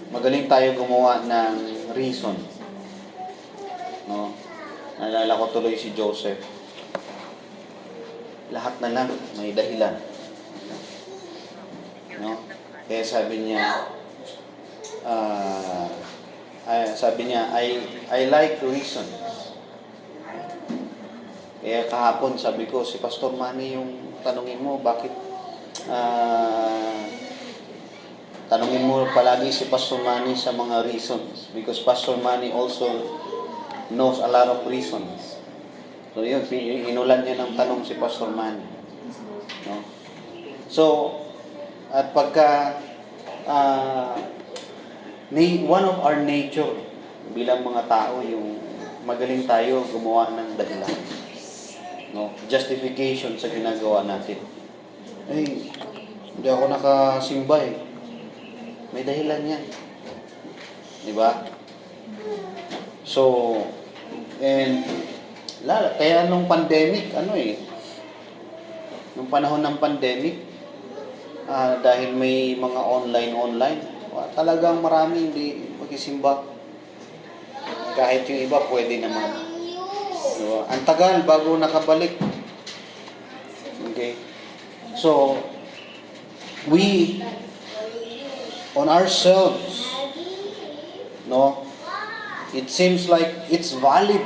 magaling tayo gumawa ng reason. No? Naalala ko tuloy si Joseph. Lahat na lang may dahilan. No? Kaya sabi niya, I like reasons. Kaya kahapon sabi ko, si Pastor Manny yung tanungin mo, bakit tanungin mo palagi si Pastor Manny sa mga reasons. Because Pastor Manny also knows a lot of reasons. So yun, inulan niya ng tanong si Pastor Manny. No? So, at pagka one of our nature bilang mga tao, yung magaling tayo gumawa ng dahilan. No? Justification sa ginagawa natin. Hindi ako nakasimba eh. May dahilan yan. Di ba? So, kaya nung pandemic, nung panahon ng pandemic, dahil may mga online, talagang marami hindi magsisimba. Kahit yung iba, pwede naman. Diba? Ang tagal bago nakabalik. Okay? So, we, on ourselves, no? It seems like it's valid.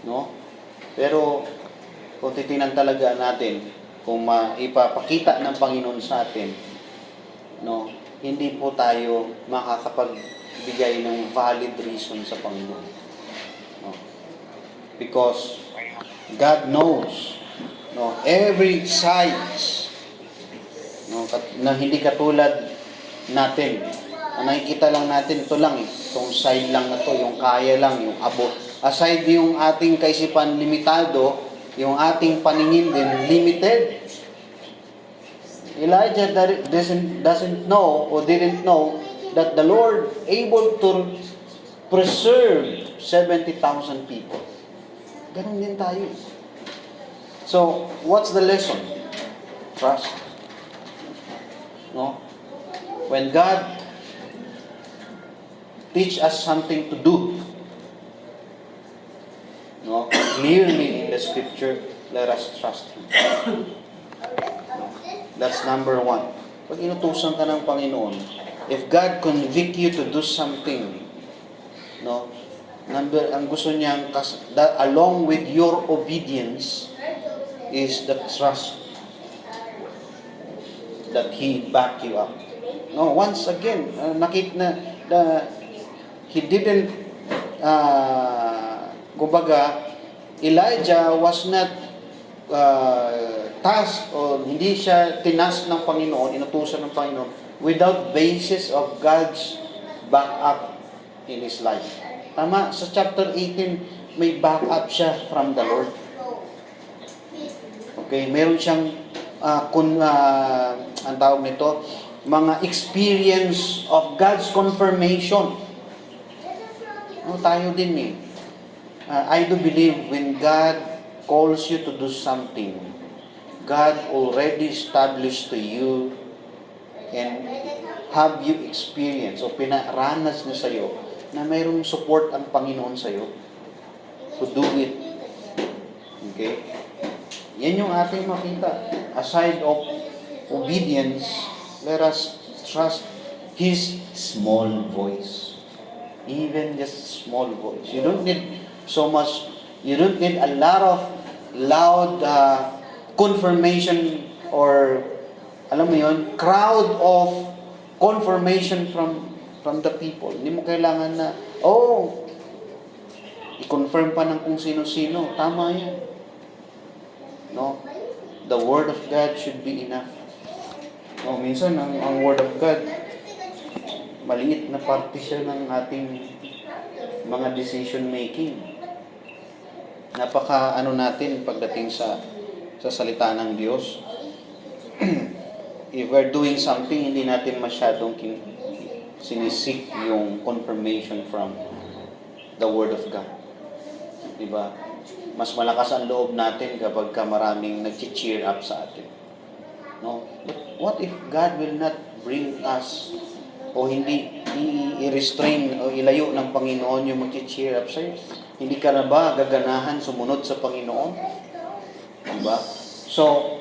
No? Pero, kung titinan talaga natin, kung ipapakita ng Panginoon sa atin, no, hindi po tayo makakapagbigay ng valid reason sa Panginoon. No? Because God knows, no, every sides, no, na hindi katulad natin. Nakikita lang natin, ito lang itong side lang na to, yung kaya lang, yung abot. Aside yung ating kaisipan limitado, yung ating paningin din limited. Elijah doesn't know or didn't know that the Lord able to preserve 70,000 people. Ganun din tayo. So, what's the lesson? Trust. No? When God teach us something to do, no, clearly in the scripture, let us trust Him. No? That's number one. Pag inutusan ka ng Panginoon, if God convict you to do something, no, ang gusto niyang, that along with your obedience, is the trust that He back you up. No, once again, he didn't, kumbaga, Elijah was not tasked o hindi siya tinask ng Panginoon, inutusan ng Panginoon without basis of God's backup in his life. Tama, sa chapter 18, may backup siya from the Lord. Okay, meron siyang ang tawag nito, mga experience of God's confirmation. No, tayo din eh. I do believe when God calls you to do something, God already established to you and have you experience o pinaranas niya sa'yo na mayroong support ang Panginoon sa'yo to do it. Okay? Yan yung ating makita. Aside of obedience, let us trust His small voice. Even just small voice. You don't need so much, you don't need a lot of loud confirmation or, alam mo yun, crowd of confirmation from the people. Hindi mo kailangan na, i-confirm pa ng kung sino-sino. Tama yan. No? The Word of God should be enough. No, minsan, ang Word of God, maliit na parte siya ng ating mga decision making. Napaka natin pagdating sa salita ng Diyos. If we're doing something, hindi natin masyadong sinisik yung confirmation from the Word of God. Diba? Mas malakas ang loob natin kapag maraming nag-cheer up sa atin. No? But what if God will not bring us o hindi i-restrain o ilayo ng Panginoon yung mag-cheer up sa'yo? Hindi ka na ba gaganahan sumunod sa Panginoon? Diba? So,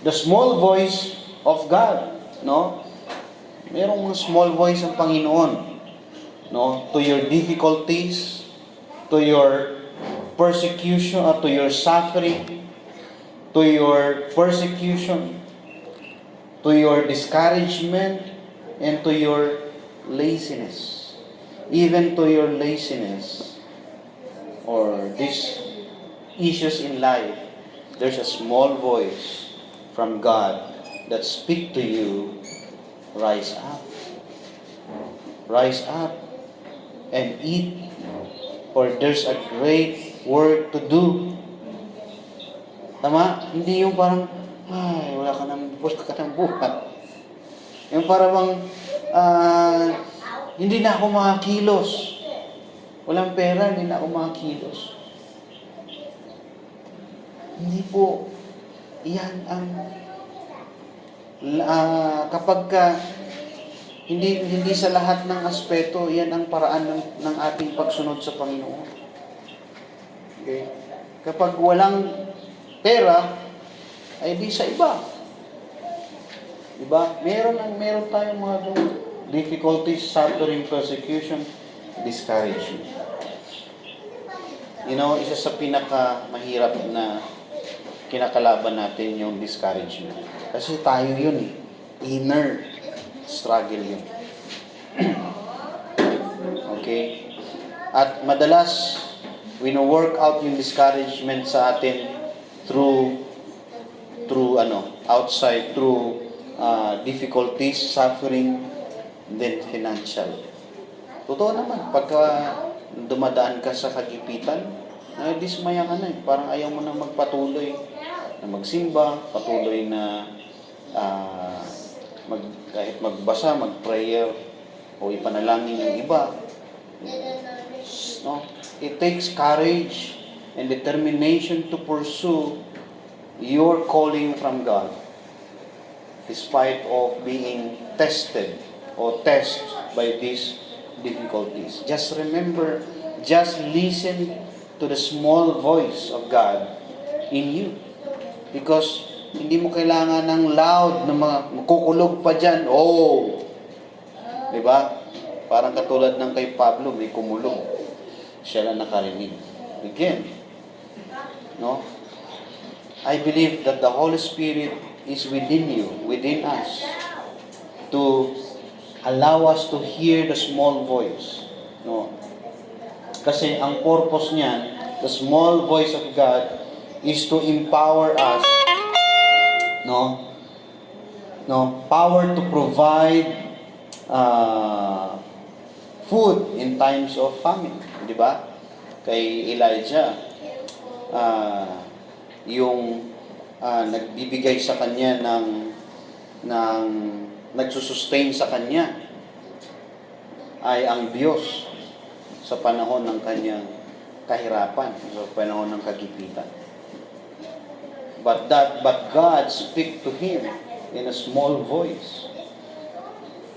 the small voice of God, no? Merong mga small voice ang Panginoon, no? To your difficulties, to your persecution, or to your suffering, to your persecution, to your discouragement, and to your laziness. Even to your laziness or these issues in life, there's a small voice from God that speak to you, rise up. Rise up and eat, for there's a great work to do. Tama? Hindi yung parang, wala ka ng buhat. Yung parang hindi na ako makakilos. Walang pera, hindi na ako makakilos. Hindi po. Yan ang kapag hindi sa lahat ng aspeto, yan ang paraan ng ating pagsunod sa Panginoon. Okay? Kapag walang pera, ay di sa iba. Diba? Meron tayong mga difficulties, suffering, persecution, discouragement. You know, isa sa pinaka-mahirap na kinakalaban natin yung discouragement. Kasi tayo yun eh. Inner struggle yun. Okay? At madalas, wino-work out yung discouragement sa atin through outside, through difficulties, suffering, then financial. Totoo naman, pagka dumadaan ka sa kagipitan, dismaya ka na eh. Parang ayaw mo na magpatuloy na magsimba, patuloy na kahit magbasa, mag-prayer, o ipanalangin yung iba. No? It takes courage and determination to pursue your calling from God, despite of being tested or tested by these difficulties. Just remember, just listen to the small voice of God in you. Because hindi mo kailangan ng loud na mga kukulog pa dyan. Diba? Parang katulad ng kay Pablo, may kumulong. Siya lang nakarinig. Again, no? I believe that the Holy Spirit is within you, within us, to allow us to hear the small voice. No? Kasi ang purpose niyan, the small voice of God, is to empower us, power to provide food in times of famine. Di ba? Kay Elijah, yung nagbibigay sa kanya ng nagsusustain sa kanya ay ang Diyos sa panahon ng kanyang kahirapan, sa panahon ng kagipitan. But God speak to him in a small voice.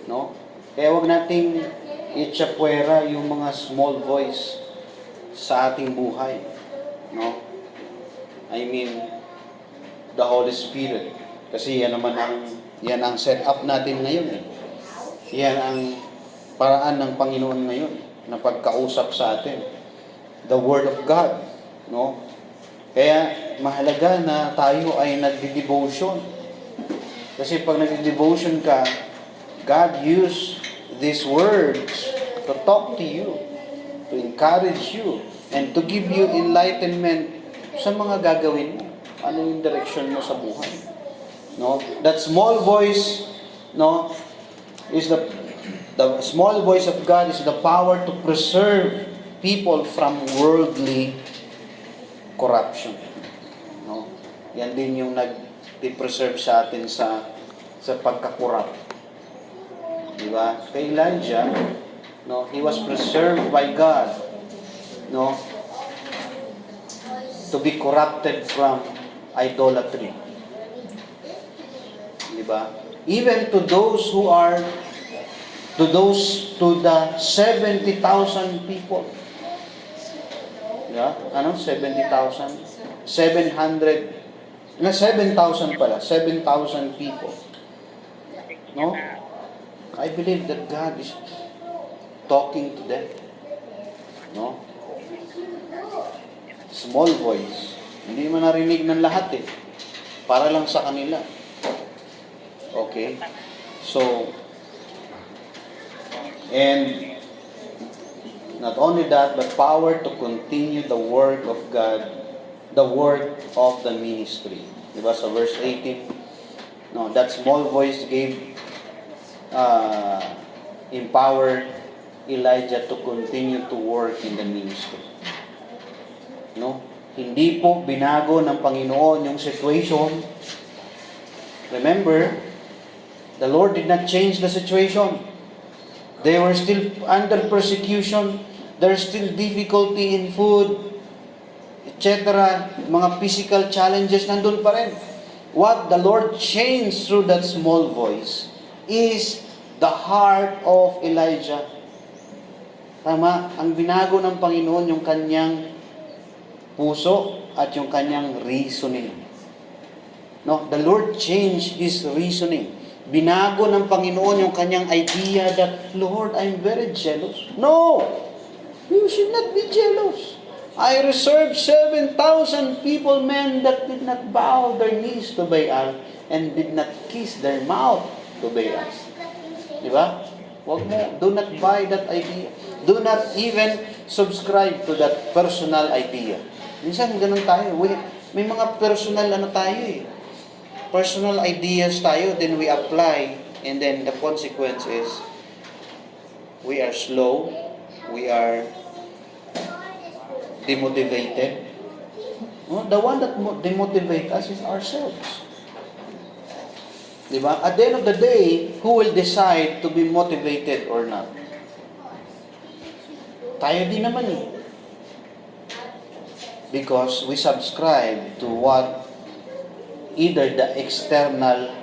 No? Kaya wag nating itsapuera yung mga small voice sa ating buhay. No? I mean, the Holy Spirit. Kasi yan ang setup natin ngayon. Yan ang paraan ng Panginoon ngayon na pagkausap sa atin. The Word of God. No? Kaya mahalaga na tayo ay nagde-devotion. Kasi pag nagde-devotion ka, God used these words to talk to you, to encourage you, and to give you enlightenment sa mga gagawin mo. Ano yung direction mo sa buhay? No? That small voice, no, is the small voice of God is the power to preserve people from worldly corruption. No? Yan din yung nag-preserve sa atin sa pagkakurap. Diba? Kay Elijah, no, he was preserved by God, no, to be corrupted from idolatry. Diba? Even to those who are to the 70,000 people. Yeah? Ano? 70,000? 700 na 7,000 pala. 7,000 people. No? I believe that God is talking to them. No? Small voice. Hindi mo narinig ng lahat eh. Para lang sa kanila. Okay? So, and not only that, but power to continue the work of God, the work of the ministry. Diba sa verse 18? No, that small voice gave empowered Elijah to continue to work in the ministry. No? Hindi po binago ng Panginoon yung situation. Remember, the Lord did not change the situation. They were still under persecution. There's still difficulty in food, etc. Mga physical challenges nandun pa rin. What the Lord changed through that small voice is the heart of Elijah. Tama? Ang binago ng Panginoon yung kanyang puso at yung kanyang reasoning. No, the Lord changed his reasoning. Binago ng Panginoon yung kanyang idea that, Lord, I'm very jealous. No! You should not be jealous. I reserved 7,000 people, men, that did not bow their knees to Baal and did not kiss their mouth to Baal. Diba? Wag mo, do not buy that idea. Do not even subscribe to that personal idea. Minsan, ganun tayo. May mga personal tayo eh. Personal ideas tayo, then we apply, and then the consequence is, we are slow, we are demotivated. No? The one that demotivates us is ourselves. Diba? At the end of the day, who will decide to be motivated or not? Tayo din naman eh. Because we subscribe to what either the external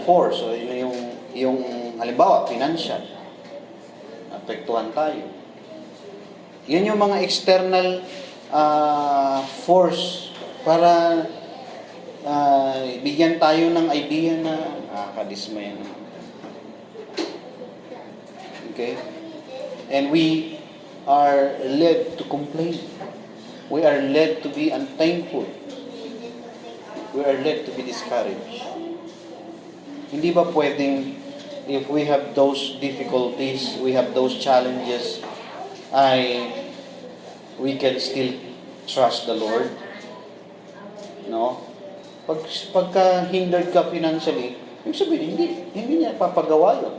force, o yung halimbawa, financial, apektuhan tayo. Yun yung mga external force para bigyan tayo ng idea na nakakadismaya na. Okay? And we are led to complain. We are led to be unthankful. We are led to be discouraged. Hindi ba pwedeng, if we have those difficulties, we have those challenges, we can still trust the Lord? No? Pagka hindered ka financially, yung sabihin, hindi niya papagawa yun.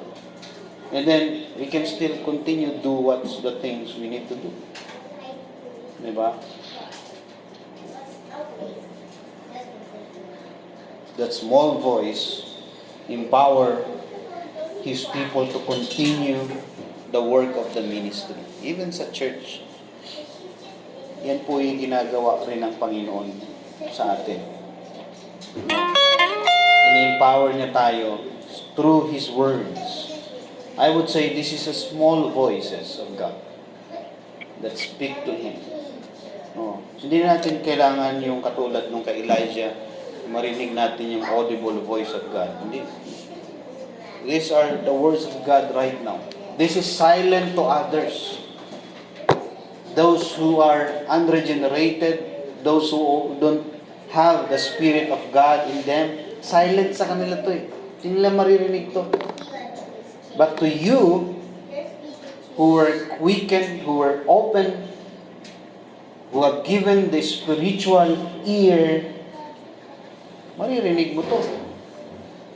And then, we can still continue do what's the things we need to do. Diba? That small voice empower His people to continue the work of the ministry. Even sa church. Yan po yung ginagawa rin ng Panginoon sa atin. In-empower niya tayo through His words. I would say this is a small voices of God that speak to Him. Oh, hindi natin kailangan yung katulad nung kay Elijah, marinig natin yung audible voice of God. Hindi. These are the words of God right now. This is silent to others. Those who are unregenerated, those who don't have the Spirit of God in them, silent sa kanila to eh. Hindi nila maririnig to. But to you, who were quickened, who were open, who have given the spiritual ear, maririnig mo to.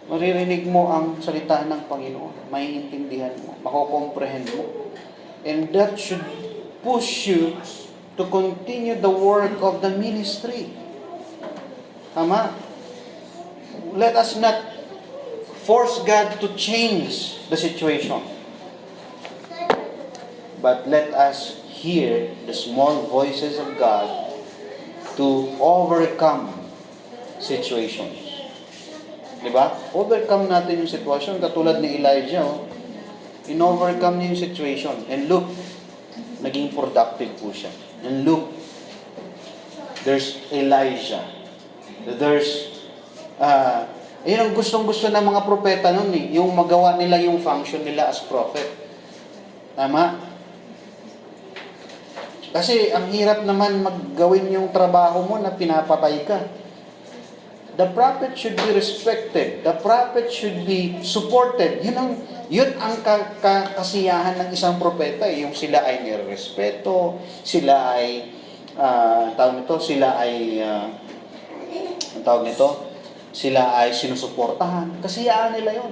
Maririnig mo ang salita ng Panginoon. Maiintindihan mo. Makokomprehend mo. And that should push you to continue the work of the ministry. Tama? Let us not force God to change the situation. But let us hear the small voices of God to overcome situations. Diba? Overcome natin yung sitwasyon. Katulad ni Elijah, in-overcome niya yung situation. And look, naging productive po siya. And look, there's Elijah. There's, yun ang gustong-gusto ng mga propeta nun eh. Yung magawa nila yung function nila as prophet. Tama? Kasi ang hirap naman maggawin yung trabaho mo na pinapatay ka. The prophet should be respected. The prophet should be supported. Yun ang kasiyahan ng isang propeta. Yung sila ay nirespeto, sila ay, sila ay sinusuportahan. Kasiyahan nila yun.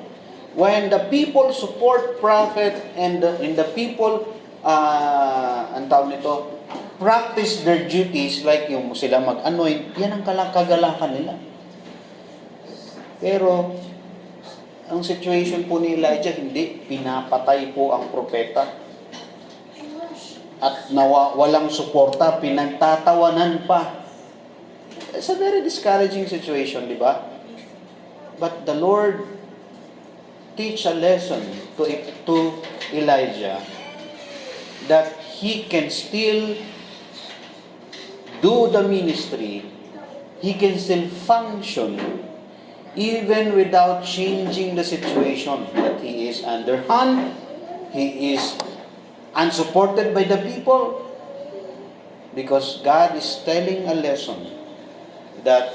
When the people support prophet and the people, practice their duties, like yung sila mag-anoint, yan ang kagalakan nila. Pero, ang situation po ni Elijah, hindi. Pinapatay po ang propeta. At walang suporta, pinagtatawanan pa. It's a very discouraging situation, di ba? But the Lord teach a lesson to Elijah that he can still do the ministry, he can still function even without changing the situation that he is underhand, he is unsupported by the people, because God is telling a lesson that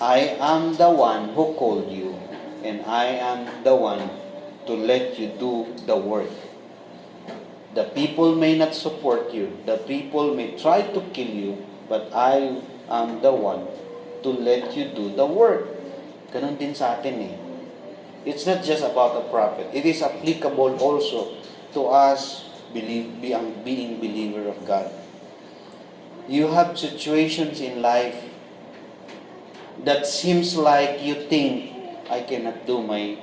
I am the one who called you and I am the one to let you do the work. The people may not support you, the people may try to kill you, but I am the one to let you do the work. Ganon din sa atin eh. It's not just about a prophet. It is applicable also to us being believer of God. You have situations in life that seems like you think, I cannot do my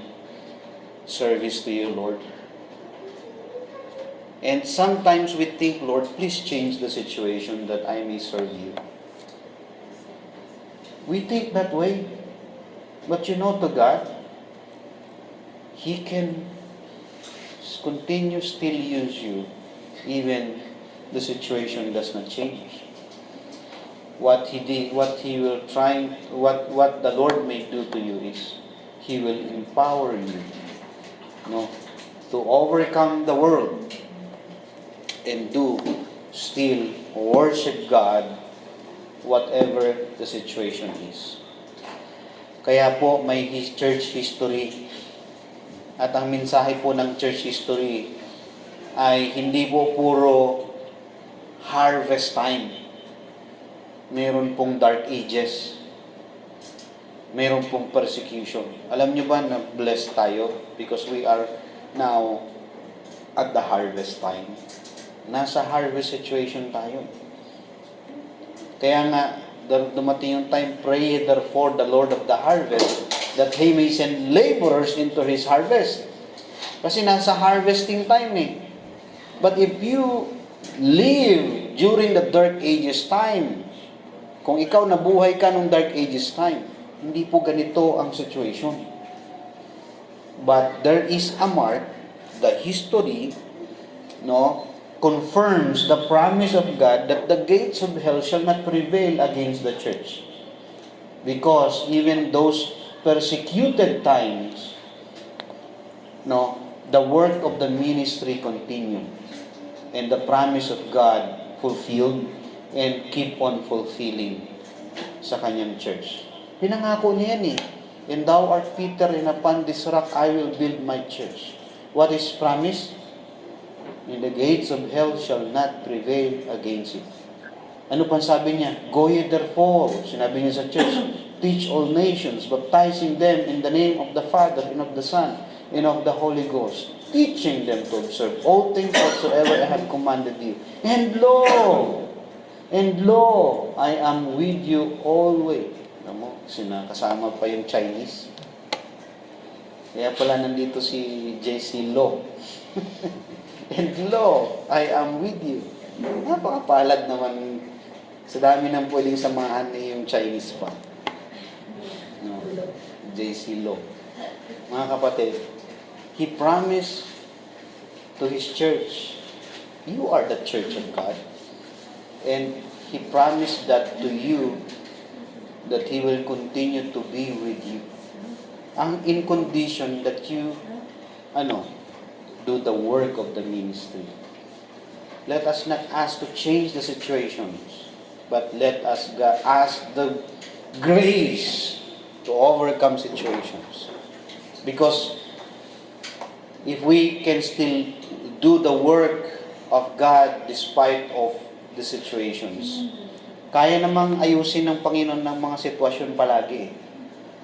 service to you, Lord. And sometimes we think, Lord, please change the situation that I may serve you. We think that way. But you know, to God, He can continue still use you even the situation does not change. What the Lord may do to you is He will empower you, to overcome the world and do still worship God whatever the situation is. Kaya po may church history, at ang mensahe po ng church history ay hindi po puro harvest time. Meron pong dark ages. Meron pong persecution. Alam nyo ba na blessed tayo because we are now at the harvest time. Nasa harvest situation tayo. Kaya nga, dumating yung time, pray therefore the Lord of the harvest that He may send laborers into His harvest. Kasi nasa harvesting time eh. But if you live during the dark ages time, kung ikaw nabuhay ka nung dark ages time, hindi po ganito ang situation. But there is a mark, the history, confirms the promise of God that the gates of hell shall not prevail against the church. Because even those persecuted times, no, the work of the ministry continued. And the promise of God fulfilled and keep on fulfilling sa kanyang church. Pinangako niya yan eh. And thou art Peter, and upon this rock I will build my church. What is promised? And the gates of hell shall not prevail against it. Ano pang sabi niya? Go ye therefore, sinabi niya sa church, teach all nations, baptizing them in the name of the Father, and of the Son, and of the Holy Ghost, teaching them to observe all things whatsoever I have commanded you. And lo, I am with you always. Alam mo, kasama pa yung Chinese. Kaya pala nandito si JC Lo. And lo, I am with you. Napakapalad naman. Sa dami nang pwedeng samahan ni yung Chinese pa. No, JC Lo. Mga kapatid, He promised to His church, you are the church of God. And He promised that to you, that He will continue to be with you. In condition that you, do the work of the ministry. Let us not ask to change the situations, but let us ask the grace to overcome situations. Because if we can still do the work of God despite of the situations, kaya namang ayusin ng Panginoon ng mga sitwasyon palagi.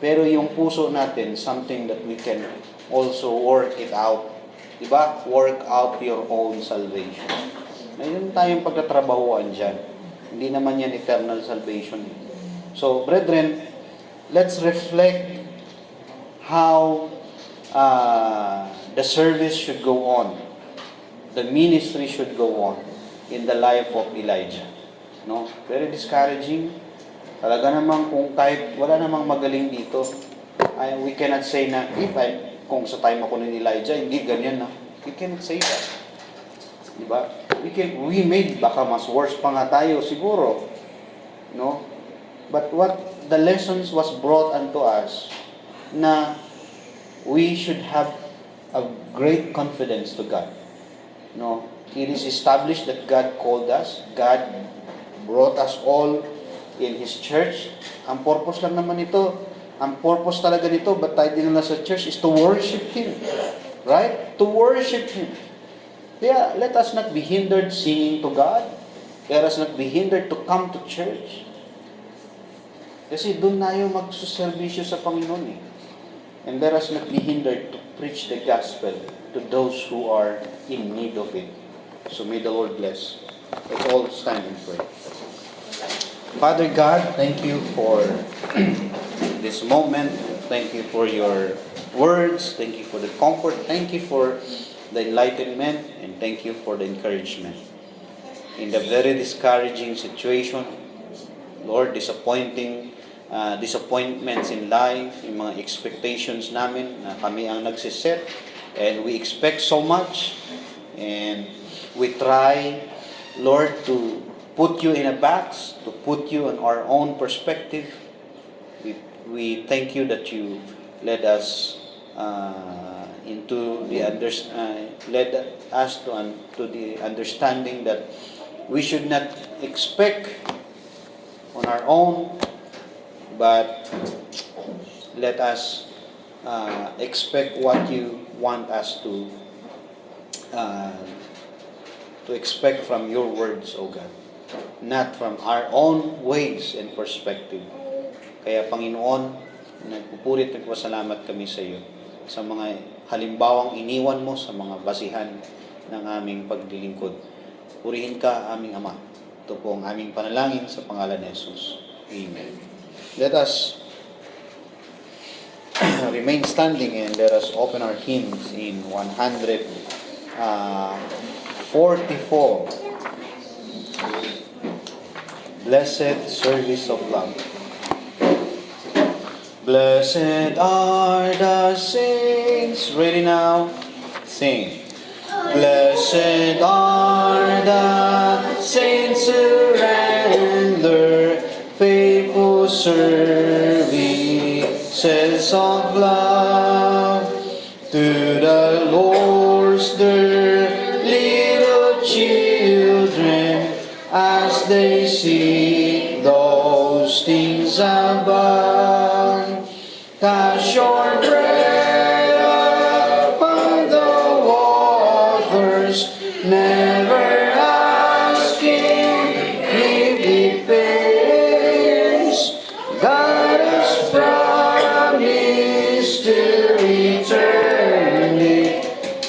Pero yung puso natin, something that we can also work it out. Diba? Work out your own salvation. Mayroon tayong pagtatrabahuan dyan. Hindi naman yan eternal salvation. So, brethren, let's reflect how the service should go on. The ministry should go on in the life of Elijah. No? Very discouraging. Talaga namang kung kahit wala namang magaling dito, we cannot say na, kung sa time ako ni Elijah, hindi ganyan na. We cannot say that. Diba? We made baka mas worse pa nga tayo siguro. No? But what the lessons was brought unto us na we should have a great confidence to God. No? It is established that God called us. God brought us all in His church. Ang purpose lang naman ito, ang purpose talaga nito, ba't tayo dinala sa church, is to worship Him. Right? To worship Him. Kaya, let us not be hindered singing to God. Let us not be hindered to come to church. Kasi doon tayo magsuservisyo sa Panginoon eh. And let us not be hindered to preach the gospel to those who are in need of it. So may the Lord bless. Let's all stand and pray. Father God, thank you for this moment. Thank you for your words. Thank you for the comfort. Thank you for the enlightenment. And thank you for the encouragement. In the very discouraging situation, Lord, disappointments in life, yung mga expectations namin na kami ang nagsiset, and we expect so much, and we try, Lord, to put you in a box, to put you in our own perspective. We thank you that you led us into the understanding that we should not expect on our own, but let us expect what you want us to expect from your words, O God, not from our own ways and perspective. Kaya Panginoon, nagpupurit at pasalamat kami sa iyo sa mga halimbawang iniwan mo sa mga basihan ng aming paglilingkod. Purihin ka, aming Ama. Ito po ang aming panalangin sa pangalan ni Jesus. Amen. Let us remain standing and let us open our hymns in 144. Blessed Service of Love. Blessed are the saints. Ready now? Sing. Blessed are the saints who render faithful services of love to the Lord's dear little children as they seek those things above. Cast your bread upon the waters, never asking if it pays. God has promised to return it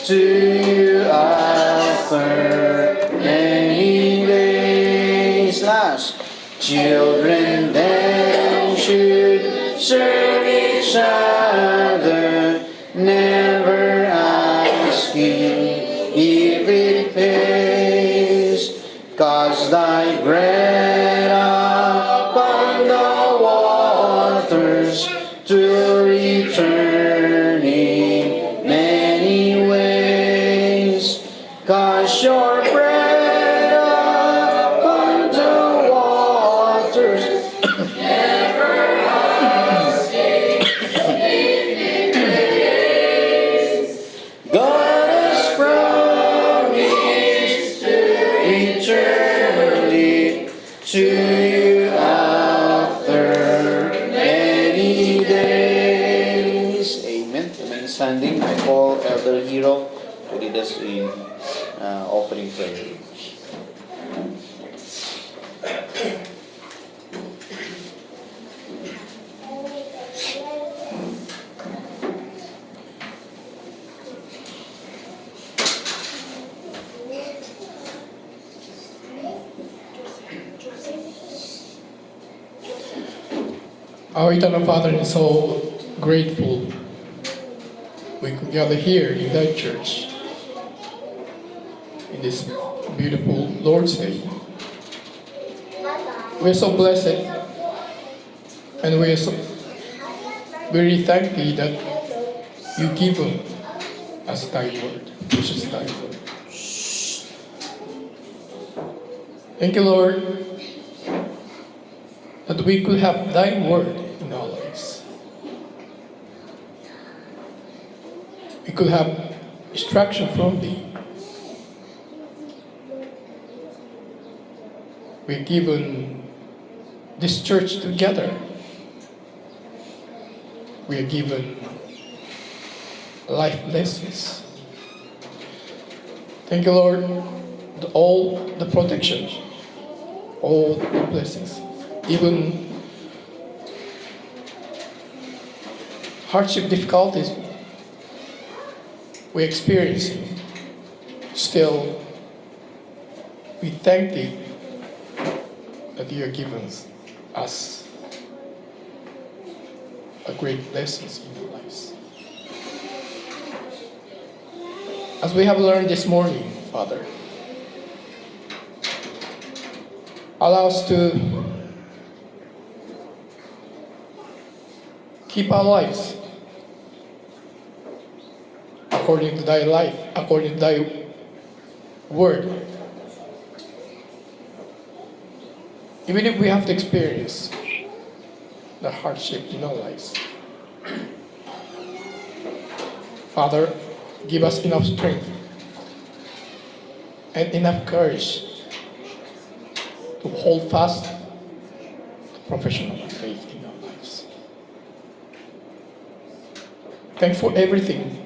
to you after many days. Last, children then should serve each other, never asking if it pays. Cast thy bread upon the waters to return in many ways. Cast your bread upon the waters. God has promised eternity to you after many days. Amen. Remain standing. I call Elder Hero to lead us in offering prayer. Our eternal Father is so grateful we could gather here in thy church in this beautiful Lord's Day. We are so blessed and we really thank thee that you give us thy word, which is thy word. Thank you, Lord, that we could have thy word in our lives. We could have instruction from thee. We're given this church together. We are given life lessons. Thank you, Lord, that all the protection, all the blessings, even hardship, difficulties we experience, still we thank thee that you have given us a great lessons in our lives. As we have learned this morning, Father, allow us to keep our lives according to thy life, according to thy word. Even if we have to experience the hardship in our lives. Father, give us enough strength and enough courage to hold fast the profession of faith in our lives. Thanks for everything.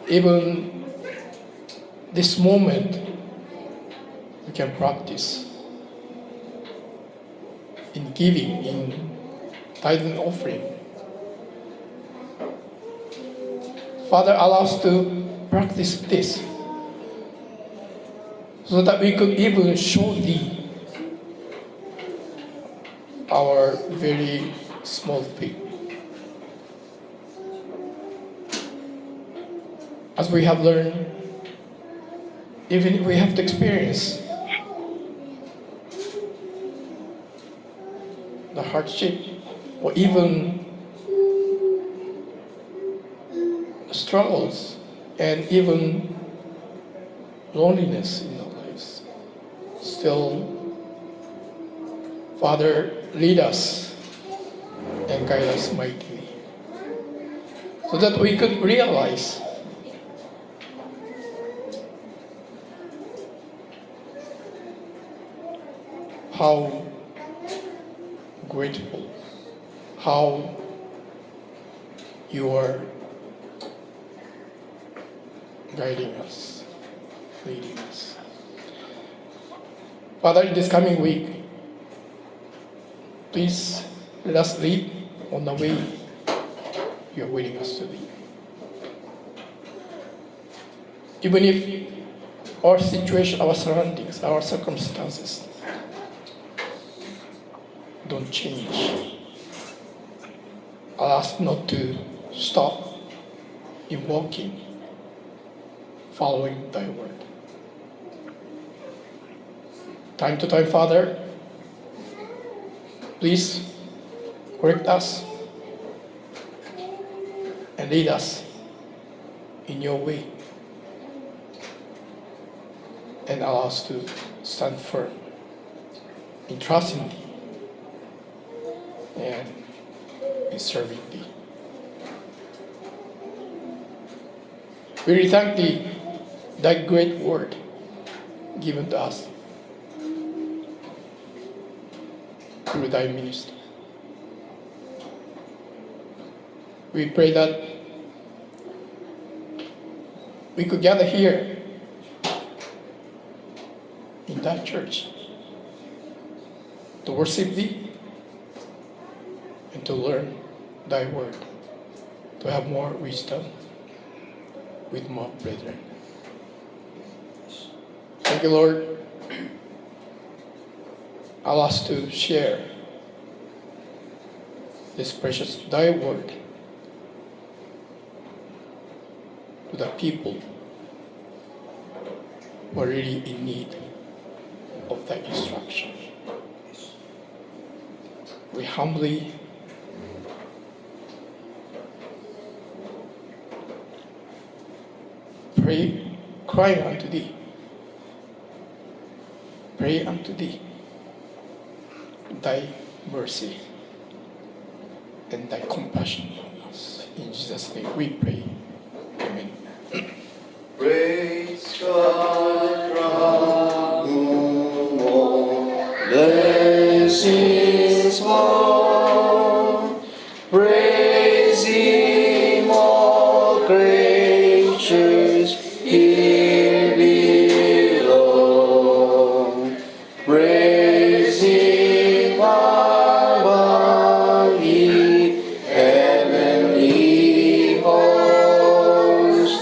Even this moment, we can practice in giving, in tithing offering. Father, allow us to practice this so that we could even show thee our very small faith. As we have learned, even if we have to experience the hardship or even struggles and even loneliness in our lives. Still, Father, lead us and guide us mightily, so that we could realize how grateful, how you are guiding us, leading us. Father, in this coming week, please let us lead on the way you are willing us to lead. Even if our situation, our surroundings, our circumstances don't change, allow us not to stop in walking, following thy word. Time to time, Father, please correct us and lead us in your way, and allow us to stand firm in trusting thee and in serving thee. We really thank thee, thy great word given to us through thy ministry. We pray that we could gather here in that church to worship thee and to learn thy word, to have more wisdom with more brethren. Thank you, Lord. Allow us to share this precious thy word to the people who are really in need of thy instruction. We humbly pray, crying unto thee, pray unto thee, thy mercy and thy compassion on us. In Jesus' name we pray. Amen. Praise God from whom all blessings flow. Praise Him, all creatures here below. Praise Him above, ye heavenly hosts.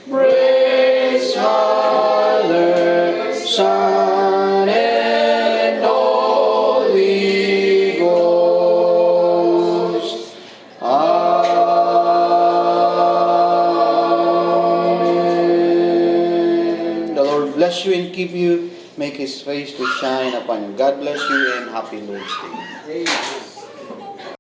Praise Father, Son, and Holy Ghost. Amen. The Lord bless you and keep you. Make His face to shine upon you. God bless you and happy Lord's Day.